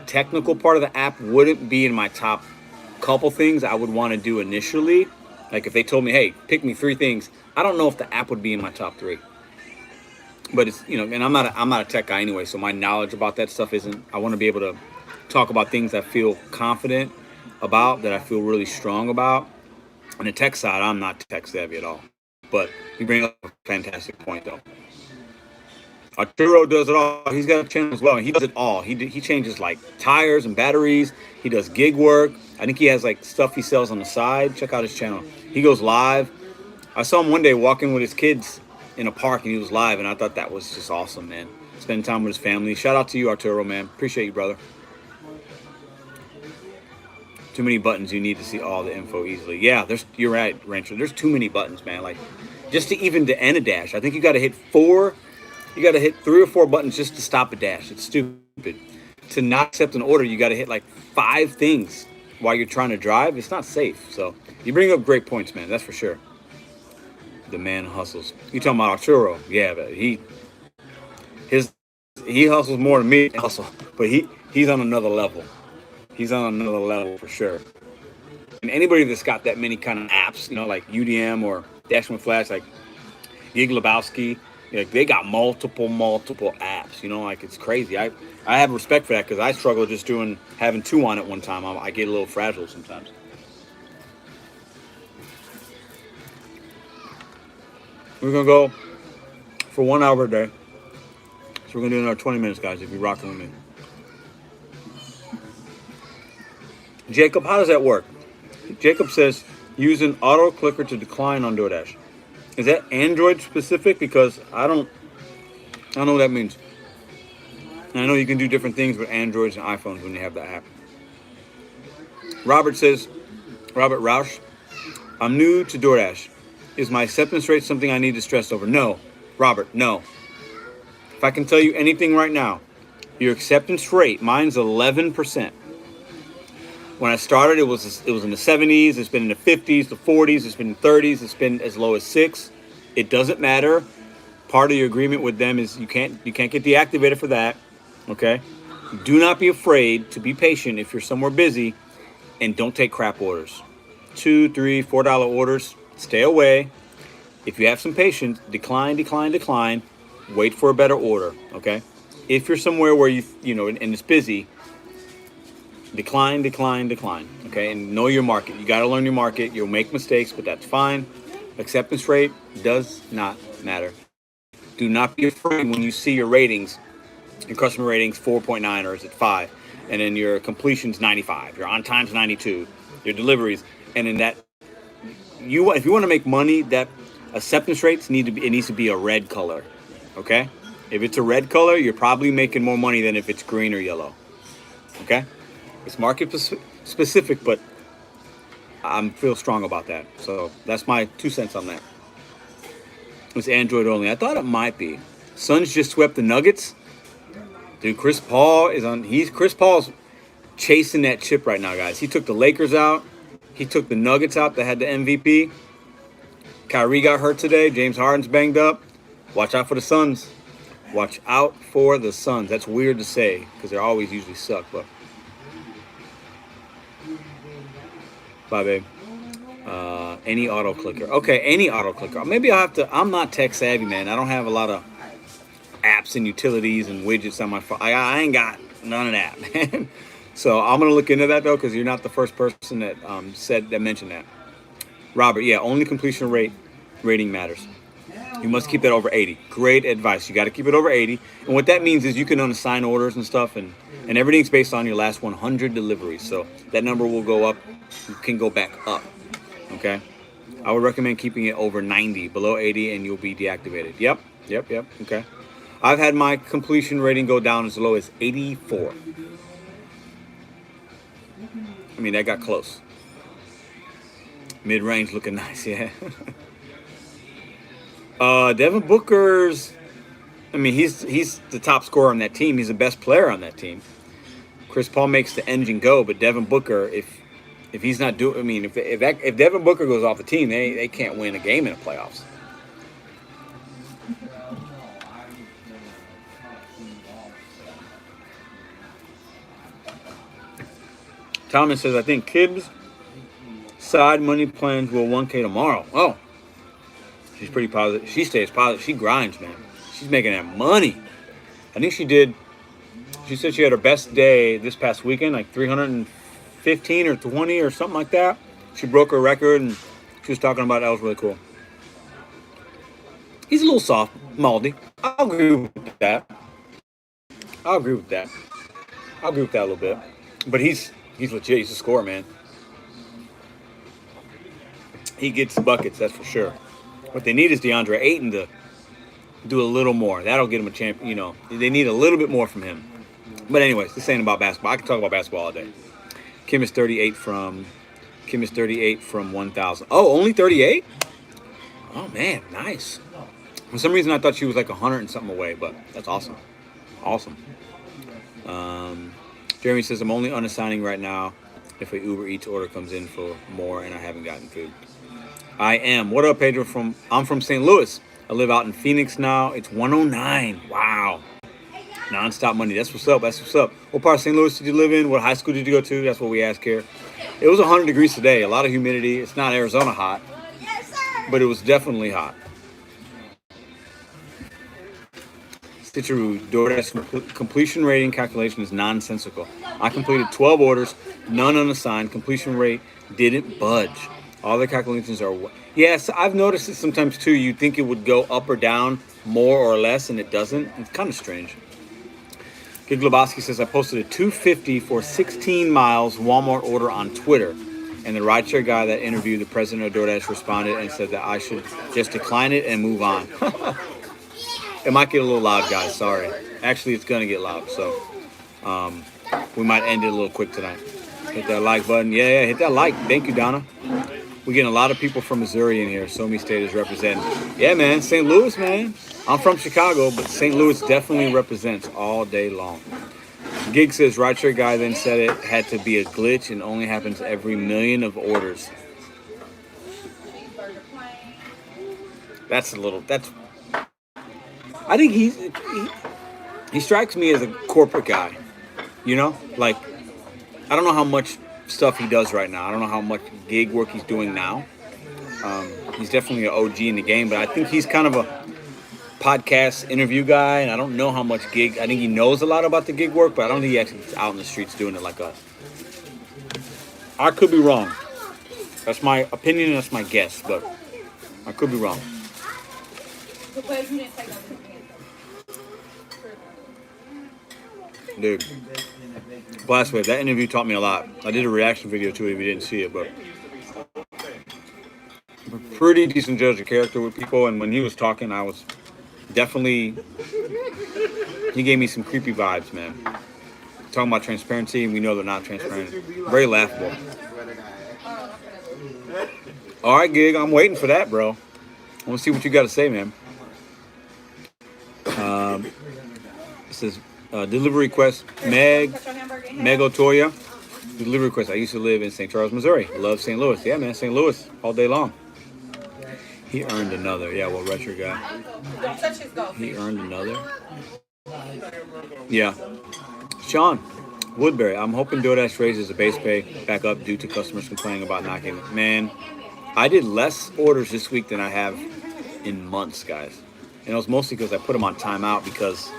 technical part of the app wouldn't be in my top couple things I would want to do initially. Like if they told me, hey, pick me 3 things, I don't know if the app would be in my top 3. But it's, and I'm not a tech guy anyway, so my knowledge about that stuff isn't. I want to be able to talk about things I feel confident about, that I feel really strong about. On the tech side, I'm not tech savvy at all. But you bring up a fantastic point, though. Arturo does it all. He's got a channel as well, and he does it all. He changes like tires and batteries. He does gig work. I think he has like stuff he sells on the side. Check out his channel. He goes live. I saw him one day walking with his kids in a park, and he was live, and I thought that was just awesome, man. Spending time with his family. Shout out to you, Arturo, man. Appreciate you, brother. Too many buttons. You need to see all the info easily. Yeah, you're right, Rancher. There's too many buttons, man. Like, just to end a dash, I think you got to hit 4. You got to hit 3 or 4 buttons just to stop a dash. It's stupid. To not accept an order, you got to hit like 5 things while you're trying to drive. It's not safe. So you bring up great points, man. That's for sure. The man hustles. You talking about Arturo? Yeah, but he hustles more than me. But he's on another level. He's on another level for sure. And anybody that's got that many kind of apps, like UDM or Dash with Flash, like Gig Lebowski, they got multiple apps. Like it's crazy. I have respect for that because I struggle just having 2 on at one time. I get a little fragile sometimes. We're gonna go for 1 hour a day. So we're gonna do another 20 minutes, guys, if you're rocking with me. Jacob, how does that work? Jacob says, use an auto clicker to decline on DoorDash. Is that Android specific? Because I don't know what that means. And I know you can do different things with Androids and iPhones when you have the app. Robert Roush, I'm new to DoorDash. Is my acceptance rate something I need to stress over? No. Robert, no. If I can tell you anything right now, your acceptance rate, mine's 11%. When I started, it was in the 70s. It's been in the 50s, the 40s. It's been in the 30s. It's been as low as 6. It doesn't matter. Part of your agreement with them is you can't get deactivated for that. Okay. Do not be afraid to be patient if you're somewhere busy and don't take crap orders. $2, $3, $4 orders. Stay away. If you have some patience, decline. Wait for a better order. Okay. If you're somewhere where and it's busy, decline. Okay, and know your market. You got to learn your market. You'll make mistakes, but that's fine. Acceptance rate does not matter. Do not be afraid when you see your ratings. Your customer ratings 4.9 or is it 5, and then your completion's 95. Your on time's 92. Your deliveries, and in that, if you want to make money, that acceptance rates needs to be a red color. Okay, if it's a red color, you're probably making more money than if it's green or yellow. Okay, it's market specific, but I feel strong about that. So that's my 2 cents on that. It's Android only. I thought it might be. Suns just swept the Nuggets. Dude, Chris Paul's chasing that chip right now, guys. He took the Lakers out. He took the Nuggets out that had the MVP. Kyrie got hurt today. James Harden's banged up. Watch out for the Suns. Watch out for the Suns. That's weird to say because they always usually suck, but. Bye, babe. Any auto clicker. Okay, any auto clicker. Maybe I'll have to. I'm not tech savvy, man. I don't have a lot of apps and utilities and widgets on my phone. I ain't got none of that, man. So I'm gonna look into that though, because you're not the first person that mentioned that. Robert, yeah, only completion rating matters. You must keep that over 80. Great advice. You got to keep it over 80. And what that means is you can unassign orders and stuff, and everything's based on your last 100 deliveries. So that number will go up. You can go back up. Okay. I would recommend keeping it over 90, below 80, and you'll be deactivated. Yep. Okay. I've had my completion rating go down as low as 84. I mean, that got close. Mid-range looking nice, yeah. Devin Booker's, I mean, he's the top scorer on that team. He's the best player on that team. Chris Paul makes the engine go, but Devin Booker, if he's not doing, I mean, if Devin Booker goes off the team, they can't win a game in the playoffs. Thomas says, I think Kibbs' side money plans will 1K tomorrow. Oh, she's pretty positive. She stays positive. She grinds, man. She's making that money. I think she did. She said she had her best day this past weekend, like 315 or 20 or something like that. She broke her record, and she was talking about it. That was really cool. He's a little soft, Maldi. I'll agree with that. I'll agree with that a little bit. But he's legit. He's a scorer, man. He gets buckets, that's for sure. What they need is DeAndre Ayton to do a little more. That'll get him a champion. You know, they need a little bit more from him. But anyways, this ain't about basketball. I can talk about basketball all day. Kim is 38 from 1,000. Oh, only 38? Oh man, nice. For some reason, I thought she was like 100 and something away, but that's awesome. Awesome. Jeremy says, I'm only unassigning right now if a Uber Eats order comes in for more and I haven't gotten food. I am. What up, Pedro? I'm from St. Louis. I live out in Phoenix now. It's 109. Wow. Non-stop money. That's what's up. What part of St. Louis did you live in? What high school did you go to? That's what we ask here. It was 100 degrees today. A lot of humidity. It's not Arizona hot, but it was definitely hot. Stitcheroo, DoorDash completion rating calculation is nonsensical. I completed 12 orders, none unassigned. Completion rate didn't budge. All the calculations are... Yes, I've noticed it sometimes too. You think it would go up or down more or less, and it doesn't. It's kind of strange. Gig Globowski says, I posted a $250 for 16 miles Walmart order on Twitter, and the rideshare guy that interviewed the president of DoorDash responded and said that I should just decline it and move on. It might get a little loud, guys. Sorry. Actually, it's going to get loud, so we might end it a little quick tonight. Hit that like button. Yeah, hit that like. Thank you, Donna. We're getting a lot of people from Missouri in here. SoMe State is representing. Yeah, man. St. Louis, man. I'm from Chicago, but St. Louis definitely represents all day long. Gig says, rideshare guy then said it had to be a glitch and only happens every million of orders. That's I think he strikes me as a corporate guy, you know, like, I don't know how much stuff he does right now. I don't know how much gig work he's doing now. He's definitely an OG in the game, but I think he's kind of a podcast interview guy, and I don't know how much gig. I think he knows a lot about the gig work, but I don't think he actually is out in the streets doing it like us. I could be wrong. That's my opinion, and that's my guess, but I could be wrong. Dude, Blastwave, that interview taught me a lot. I did a reaction video to it if you didn't see it, but I'm a pretty decent judge of character with people, and when he was talking, I was definitely, he gave me some creepy vibes, man. Talking about transparency, and we know they're not transparent. Very laughable. All right, Gig, I'm waiting for that, bro. I want to see what you got to say, man. It says, delivery request, Meg Otoya. Delivery request. I used to live in St. Charles, Missouri. Love St. Louis. Yeah, man, St. Louis all day long. He earned another. Yeah, well, retro guy. He earned another. Yeah. Sean Woodbury. I'm hoping DoorDash raises the base pay back up due to customers complaining about not getting it. Man, I did less orders this week than I have in months, guys. And it was mostly because I put them on timeout because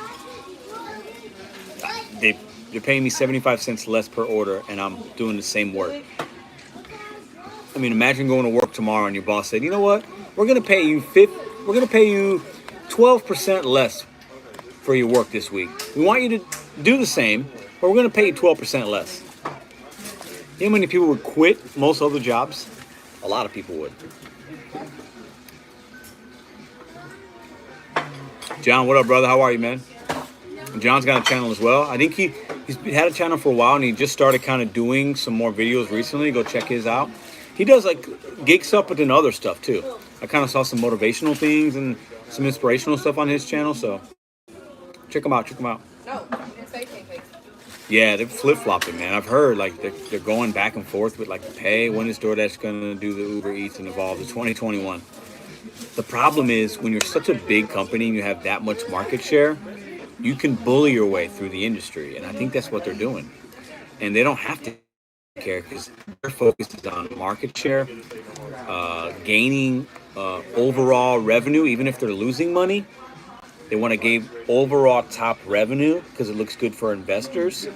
they're paying me 75 cents less per order, and I'm doing the same work. I mean, imagine going to work tomorrow and your boss said, "You know what? We're gonna pay you 12% less for your work this week. We want you to do the same, but we're gonna pay you 12% less." You know how many people would quit most other jobs? A lot of people would. John, what up, brother? How are you, man? John's got a channel as well. I think he's had a channel for a while, and he just started kind of doing some more videos recently. Go check his out. He does like gig stuff, but then other stuff too. I kind of saw some motivational things and some inspirational stuff on his channel, so check him out. Check him out. No, you didn't say anything. Yeah, they're flip-flopping, man. I've heard like they're going back and forth with like the pay. When is DoorDash gonna do the Uber Eats and Evolve? It's 2021. The problem is when you're such a big company and you have that much market share, you can bully your way through the industry, and I think that's what they're doing. And they don't have to care because their focus is on market share, gaining overall revenue, even if they're losing money. They want to gain overall top revenue because it looks good for investors,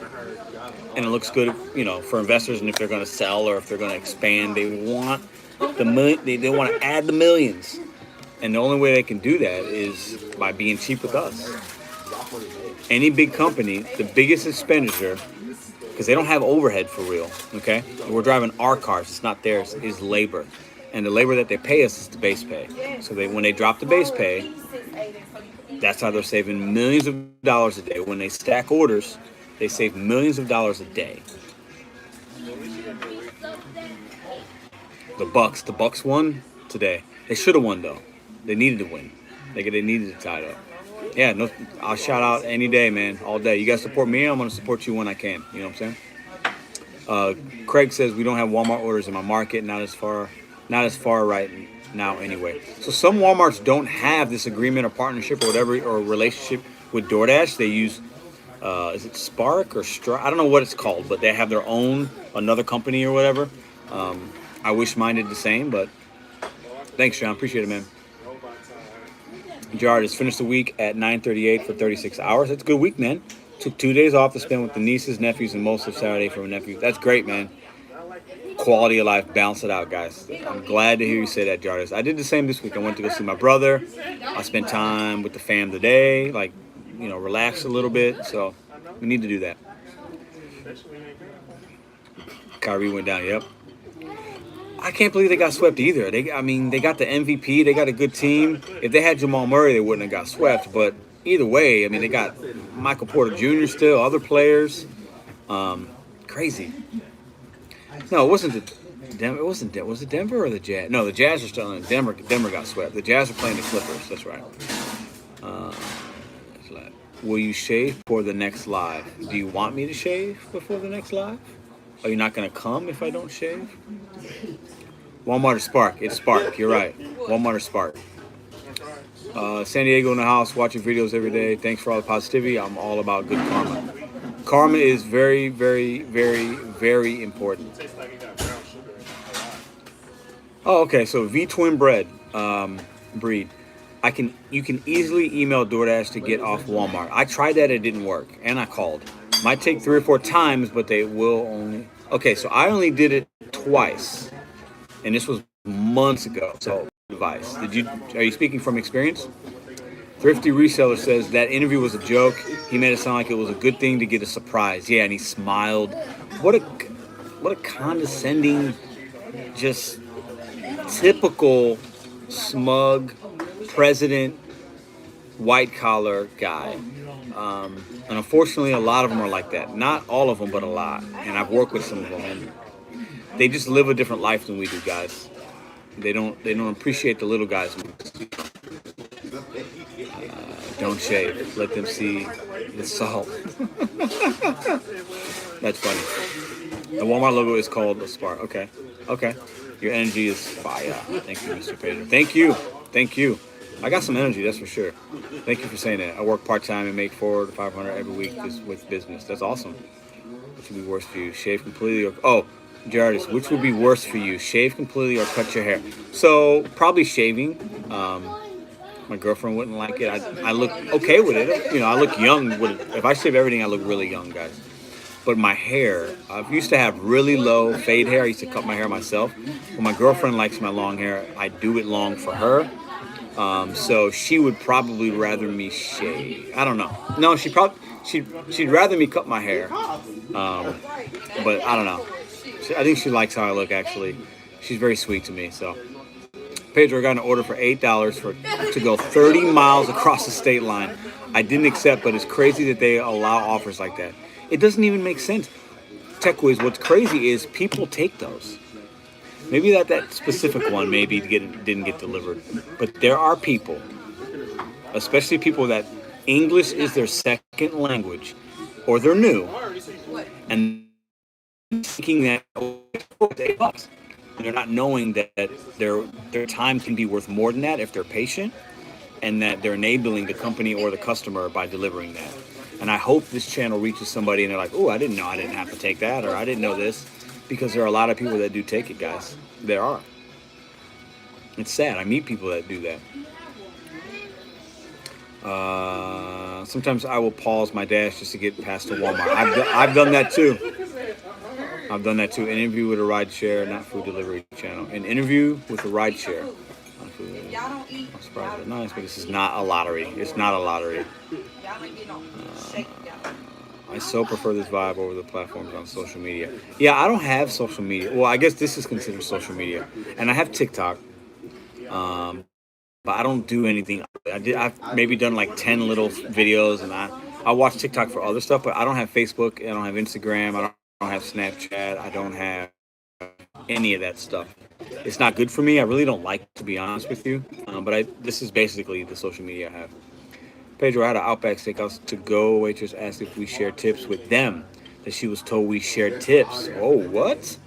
and it looks good, for investors. And if they're going to sell or if they're going to expand, they want they want to add the millions, and the only way they can do that is by being cheap with us. Any big company, the biggest expenditure, because they don't have overhead for real, okay? We're driving our cars, it's not theirs, is labor. And the labor that they pay us is the base pay. So when they drop the base pay, that's how they're saving millions of dollars a day. When they stack orders, they save millions of dollars a day. The Bucks won today. They should have won though. They needed to win. They needed to tie it up. Yeah, no, I'll shout out any day, man, all day. You guys support me, I'm gonna support you when I can. You know what I'm saying? Craig says we don't have Walmart orders in my market, not as far right now anyway. So some Walmarts don't have this agreement or partnership or whatever or relationship with DoorDash. They use is it Spark or Stripe? I don't know what it's called, but they have their own another company or whatever. I wish mine did the same, but thanks, John. Appreciate it, man. Gerard has finished the week at 9:38 for 36 hours. That's a good week, man. Took 2 days off to spend with the nieces, nephews, and most of Saturday for my nephew. That's great, man. Quality of life, balance it out, guys. I'm glad to hear you say that, Jardis. I did the same this week. I went to go see my brother. I spent time with the fam today, relax a little bit. So we need to do that. Kyrie went down, yep. I can't believe they got swept either. They got the MVP. They got a good team. If they had Jamal Murray, they wouldn't have got swept. But either way, they got Michael Porter Jr. still, other players. Crazy. No, it wasn't Denver. Was it Denver or the Jazz? No, the Jazz are still in. Denver got swept. The Jazz are playing the Clippers. That's right. Will you shave for the next live? Do you want me to shave before the next live? Are you not going to come if I don't shave? Walmart or Spark? It's Spark. You're right. Walmart or Spark. San Diego in the house, watching videos every day. Thanks for all the positivity. I'm all about good karma. Karma is very, very, very, very important. Oh, okay. So V twin bread breed. You can easily email DoorDash to get off Walmart. I tried that, it didn't work, and I called. Might take 3 or 4 times, but they will only. Okay, so I only did it twice, and this was months ago. So device. Are you speaking from experience? Thrifty Reseller says that interview was a joke. He made it sound like it was a good thing to get a surprise. Yeah, and he smiled. What a condescending, just typical smug president, white collar guy. And unfortunately, a lot of them are like that. Not all of them, but a lot. And I've worked with some of them, and they just live a different life than we do, guys. They don't appreciate the little guys. Don't shave. Let them see the salt. That's funny. The Walmart logo is called the Spark. Okay. Your energy is fire. Thank you, Mr. Pedro. Thank you. I got some energy, that's for sure. Thank you for saying that. I work part-time and make $400 to $500 every week with business. That's awesome. Which would be worse for you? Shave completely or... Jardis, which would be worse for you? Shave completely or cut your hair? So, probably shaving. My girlfriend wouldn't like it. I look okay with it. You know, I look young with it. If I shave everything, I look really young, guys. But my hair, I used to have really low fade hair. I used to cut my hair myself. When my girlfriend likes my long hair, I do it long for her. So she would probably rather me shave. I don't know. No, she'd rather me cut my hair. But I don't know. I think she likes how I look, actually. She's very sweet to me, so. Pedro, I got an order for $8 to go 30 miles across the state line. I didn't accept, but it's crazy that they allow offers like that. It doesn't even make sense. TechWiz, what's crazy is people take those. Maybe that specific one didn't get delivered. But there are people, especially people that English is their second language, or they're new, and thinking that $8. And they're not knowing that their time can be worth more than that if they're patient, and that they're enabling the company or the customer by delivering that. And I hope this channel reaches somebody and they're like, oh, I didn't know I didn't have to take that, or I didn't know this, because there are a lot of people that do take it, guys. There are. It's sad. I meet people that do that. Sometimes I will pause my dash just to get past the Walmart. I've done that too. An interview with a ride share, not food delivery channel. An interview with a ride share. I'm surprised it's nice, but this is not a lottery. It's not a lottery. I so prefer this vibe over the platforms on social media. Yeah, I don't have social media. Well, I guess this is considered social media. And I have TikTok. But I don't do anything. I've maybe done like 10 little videos, and I watch TikTok for other stuff, but I don't have Facebook. I don't have Instagram. I don't have Snapchat. I don't have any of that stuff. It's not good for me. I really don't like, to be honest with you. But this is basically the social media I have. Pedro, I had an Outback Steakhouse to-go waitress asked if we share tips with them. That she was told we shared tips. Oh, what?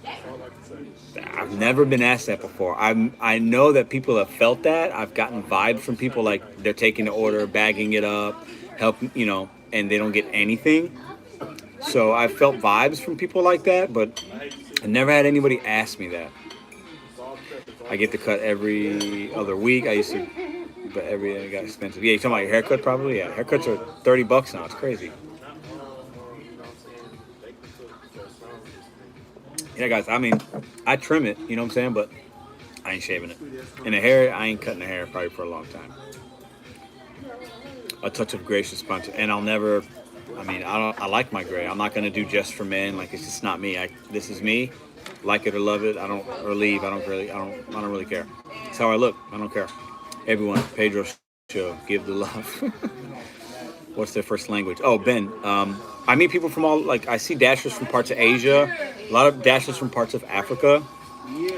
I've never been asked that before. I know that people have felt that. I've gotten vibes from people like they're taking the order, bagging it up, and they don't get anything. So I've felt vibes from people like that, but I never had anybody ask me that. I get the cut every other week. I used to, but it got expensive. Yeah, you talking about your haircut probably? Yeah, haircuts are $30 now. It's crazy. Yeah, guys, I mean, I trim it, you know what I'm saying? But I ain't shaving it. And the hair, I ain't cutting the hair probably for a long time. A touch of gracious sponsor. And I'll never, I like my gray. I'm not going to do just for men. Like, it's just not me. This is me. Like it or love it. Or leave. I don't really care. It's how I look. I don't care. Everyone, Pedro show. Give the love. What's their first language? Oh, Ben. I meet people from I see dashers from parts of Asia, a lot of dashers from parts of Africa,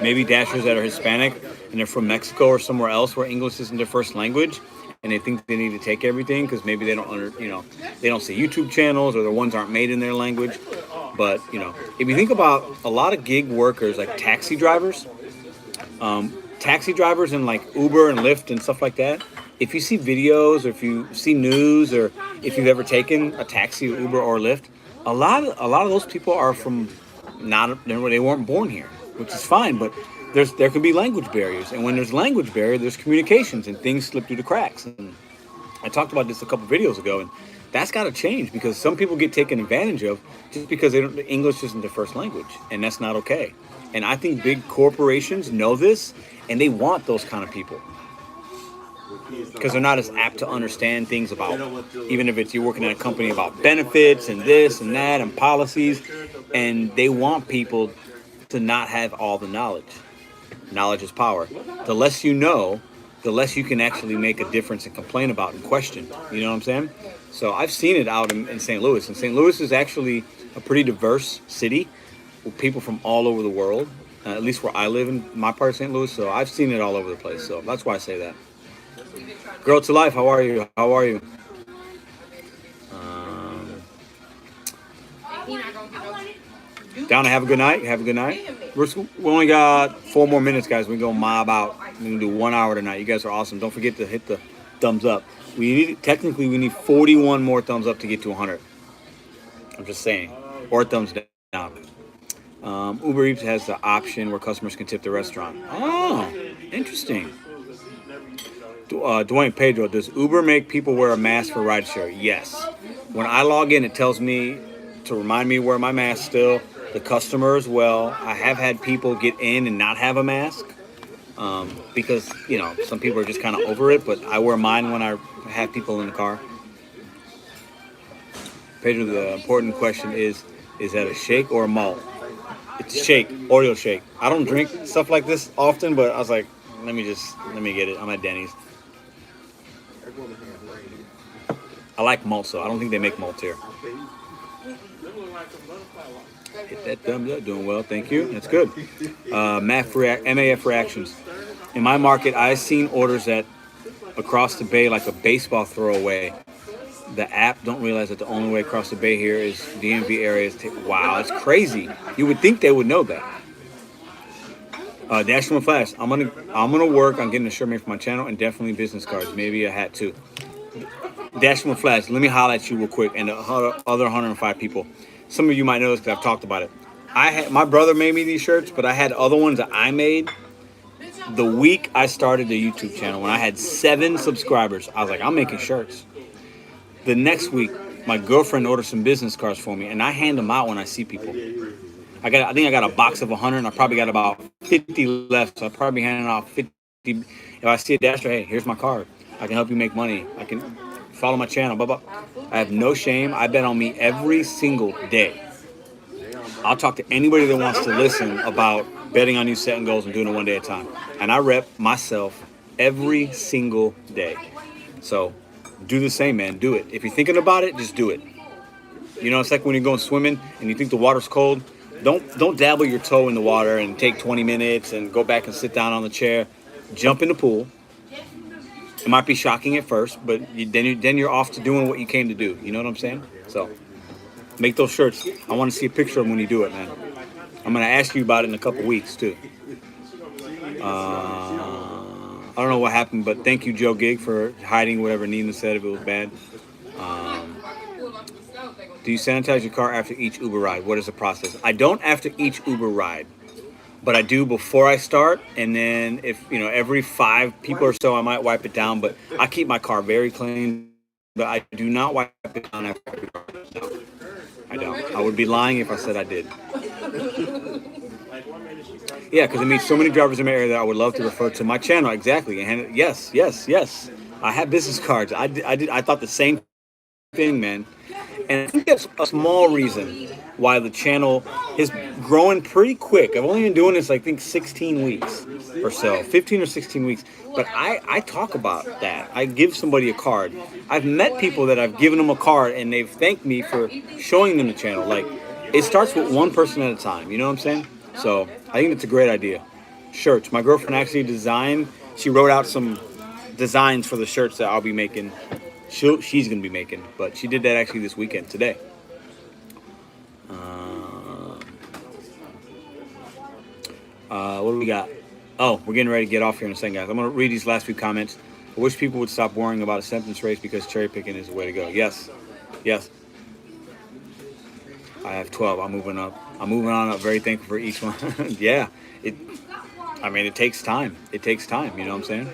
maybe dashers that are Hispanic, and they're from Mexico or somewhere else where English isn't their first language, and they think they need to take everything because maybe they don't they don't see YouTube channels, or their ones aren't made in their language. But, if you think about a lot of gig workers, like taxi drivers and like Uber and Lyft and stuff like that, if you see videos, or if you see news, or if you've ever taken a taxi, Uber, or Lyft, a lot of those people are from not they weren't born here, which is fine. But there can be language barriers, and when there's language barrier, there's communications, and things slip through the cracks. And I talked about this a couple videos ago, and that's got to change because some people get taken advantage of just because they don't English isn't their first language, and that's not okay. And I think big corporations know this, and they want those kind of people because they're not as apt to understand things about, even if it's you're working at a company about benefits and this and that and policies, and they want people to not have all the knowledge. Knowledge is power. The less you know, the less you can actually make a difference and complain about and question. You know what I'm saying? So I've seen it out in St. Louis, and St. Louis is actually a pretty diverse city with people from all over the world, at least where I live in my part of St. Louis. So I've seen it all over the place. So that's why I say that. Girl to life, how are you? How are you? Down to have a good night. Have a good night. We only got 4 more minutes, guys. We're gonna mob out. We're gonna do 1 hour tonight. You guys are awesome. Don't forget to hit the thumbs up. Technically we need 41 more thumbs up to get to 100. I'm just saying, or thumbs down. Uber Eats has the option where customers can tip the restaurant. Oh, interesting. Dwayne Pedro, does Uber make people wear a mask for rideshare? Yes. When I log in, it tells me to remind me to wear my mask still. The customer as well. I have had people get in and not have a mask because, you know, some people are just kind of over it, but I wear mine when I have people in the car. Pedro, the important question is that a shake or a malt? It's a shake, Oreo shake. I don't drink stuff like this often, but I was like, let me get it. I'm at Denny's. I like malt, so I don't think they make malt here. Hit that thumbs up. Doing well, thank you. That's good. MAF reactions. In my market, I've seen orders that across the bay like a baseball throwaway. The app don't realize that the only way across the bay here is DMV areas. Wow, it's crazy. You would think they would know that. Dash from a Flash. I'm gonna work on getting a shirt made for my channel and definitely business cards, maybe a hat too. Dash from a Flash. Let me holler at you real quick and the other 105 people. Some of you might know this because I've talked about it. My brother made me these shirts, but I had other ones that I made the week I started the YouTube channel. When I had 7 subscribers, I was like, I'm making shirts. The next week, my girlfriend ordered some business cards for me, and I hand them out when I see people. I think I got a box of 100, and I probably got about 50 left, so I'll probably be handing out 50. If I see a Dasher, hey, here's my card. I can help you make money. I can follow my channel, blah, blah. I have no shame. I bet on me every single day. I'll talk to anybody that wants to listen about betting on you, setting goals, and doing it one day at a time. And I rep myself every single day. So do the same, man. Do it. If you're thinking about it, just do it. You know, it's like when you're going swimming and you think the water's cold. Don't dabble your toe in the water and take 20 minutes and go back and sit down on the chair. Jump in the pool. It might be shocking at first, but then you're off to doing what you came to do. You know what I'm saying? So make those shirts. I want to see a picture of them when you do it, man. I'm going to ask you about it in a couple weeks, too. I don't know what happened, but thank you, Joe Gig, for hiding whatever Nina said if it was bad. Do you sanitize your car after each Uber ride? What is the process? I don't after each Uber ride, but I do before I start. And then if, every 5 people or so, I might wipe it down. But I keep my car very clean, but I do not wipe it down after every ride. No, I don't. I would be lying if I said I did. Yeah, because I meet so many drivers in my area that I would love to refer to my channel. Exactly. And yes. I have business cards. I thought the same thing, man. And I think that's a small reason why the channel is growing pretty quick. I've only been doing this, I think, 16 weeks or so, 15 or 16 weeks. But I talk about that. I give somebody a card. I've met people that I've given them a card, and they've thanked me for showing them the channel. Like, it starts with one person at a time. You know what I'm saying? So I think it's a great idea. Shirts. My girlfriend actually she wrote out some designs for the shirts that I'll be making. She's going to be making, but she did that actually this weekend, today. What do we got? Oh, we're getting ready to get off here in a second, guys. I'm going to read these last few comments. I wish people would stop worrying about acceptance rates because cherry picking is the way to go. Yes. I have 12. I'm moving up. I'm moving on up. Very thankful for each one. Yeah. It. I mean, it takes time. It takes time. You know what I'm saying?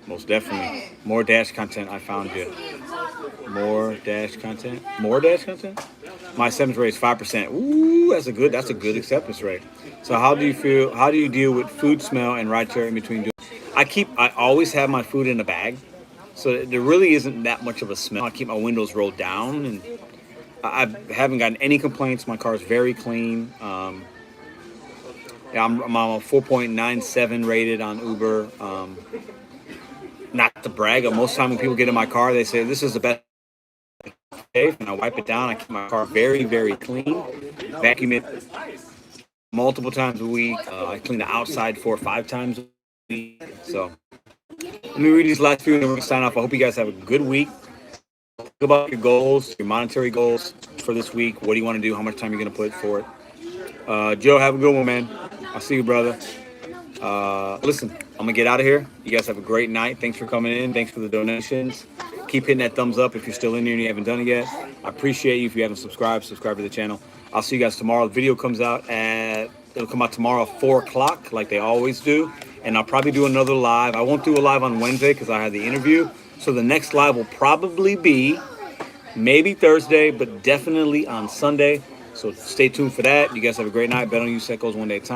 Most definitely. More Dash content. I found you. More Dash content. More Dash content. My acceptance rate is 5%. Ooh, that's a good acceptance rate. So how do you feel? How do you deal with food smell and rideshare in between? I always have my food in a bag, so there really isn't that much of a smell. I keep my windows rolled down, and I haven't gotten any complaints. My car is very clean. Yeah, I'm on a 4.97 rated on Uber. Not to brag, but most of the time when people get in my car, they say this is the best safe, and I wipe it down. I keep my car very, very clean. Vacuum it multiple times a week. I clean the outside 4 or 5 times a week. So let me read these last few and then we're going to sign off. I hope you guys have a good week. Think about your goals, your monetary goals for this week. What do you want to do? How much time you're going to put for it? Joe, have a good one, man. I'll see you, brother. Listen, I'm going to get out of here. You guys have a great night. Thanks for coming in. Thanks for the donations. Keep hitting that thumbs up if you're still in here and you haven't done it yet. I appreciate you. If you haven't subscribed to the channel. I'll see you guys tomorrow. The video comes out it'll come out tomorrow at 4 o'clock like they always do. And I'll probably do another live. I won't do a live on Wednesday because I have the interview. So the next live will probably be maybe Thursday, but definitely on Sunday. So stay tuned for that. You guys have a great night. Bet on you, set goals one day at a time.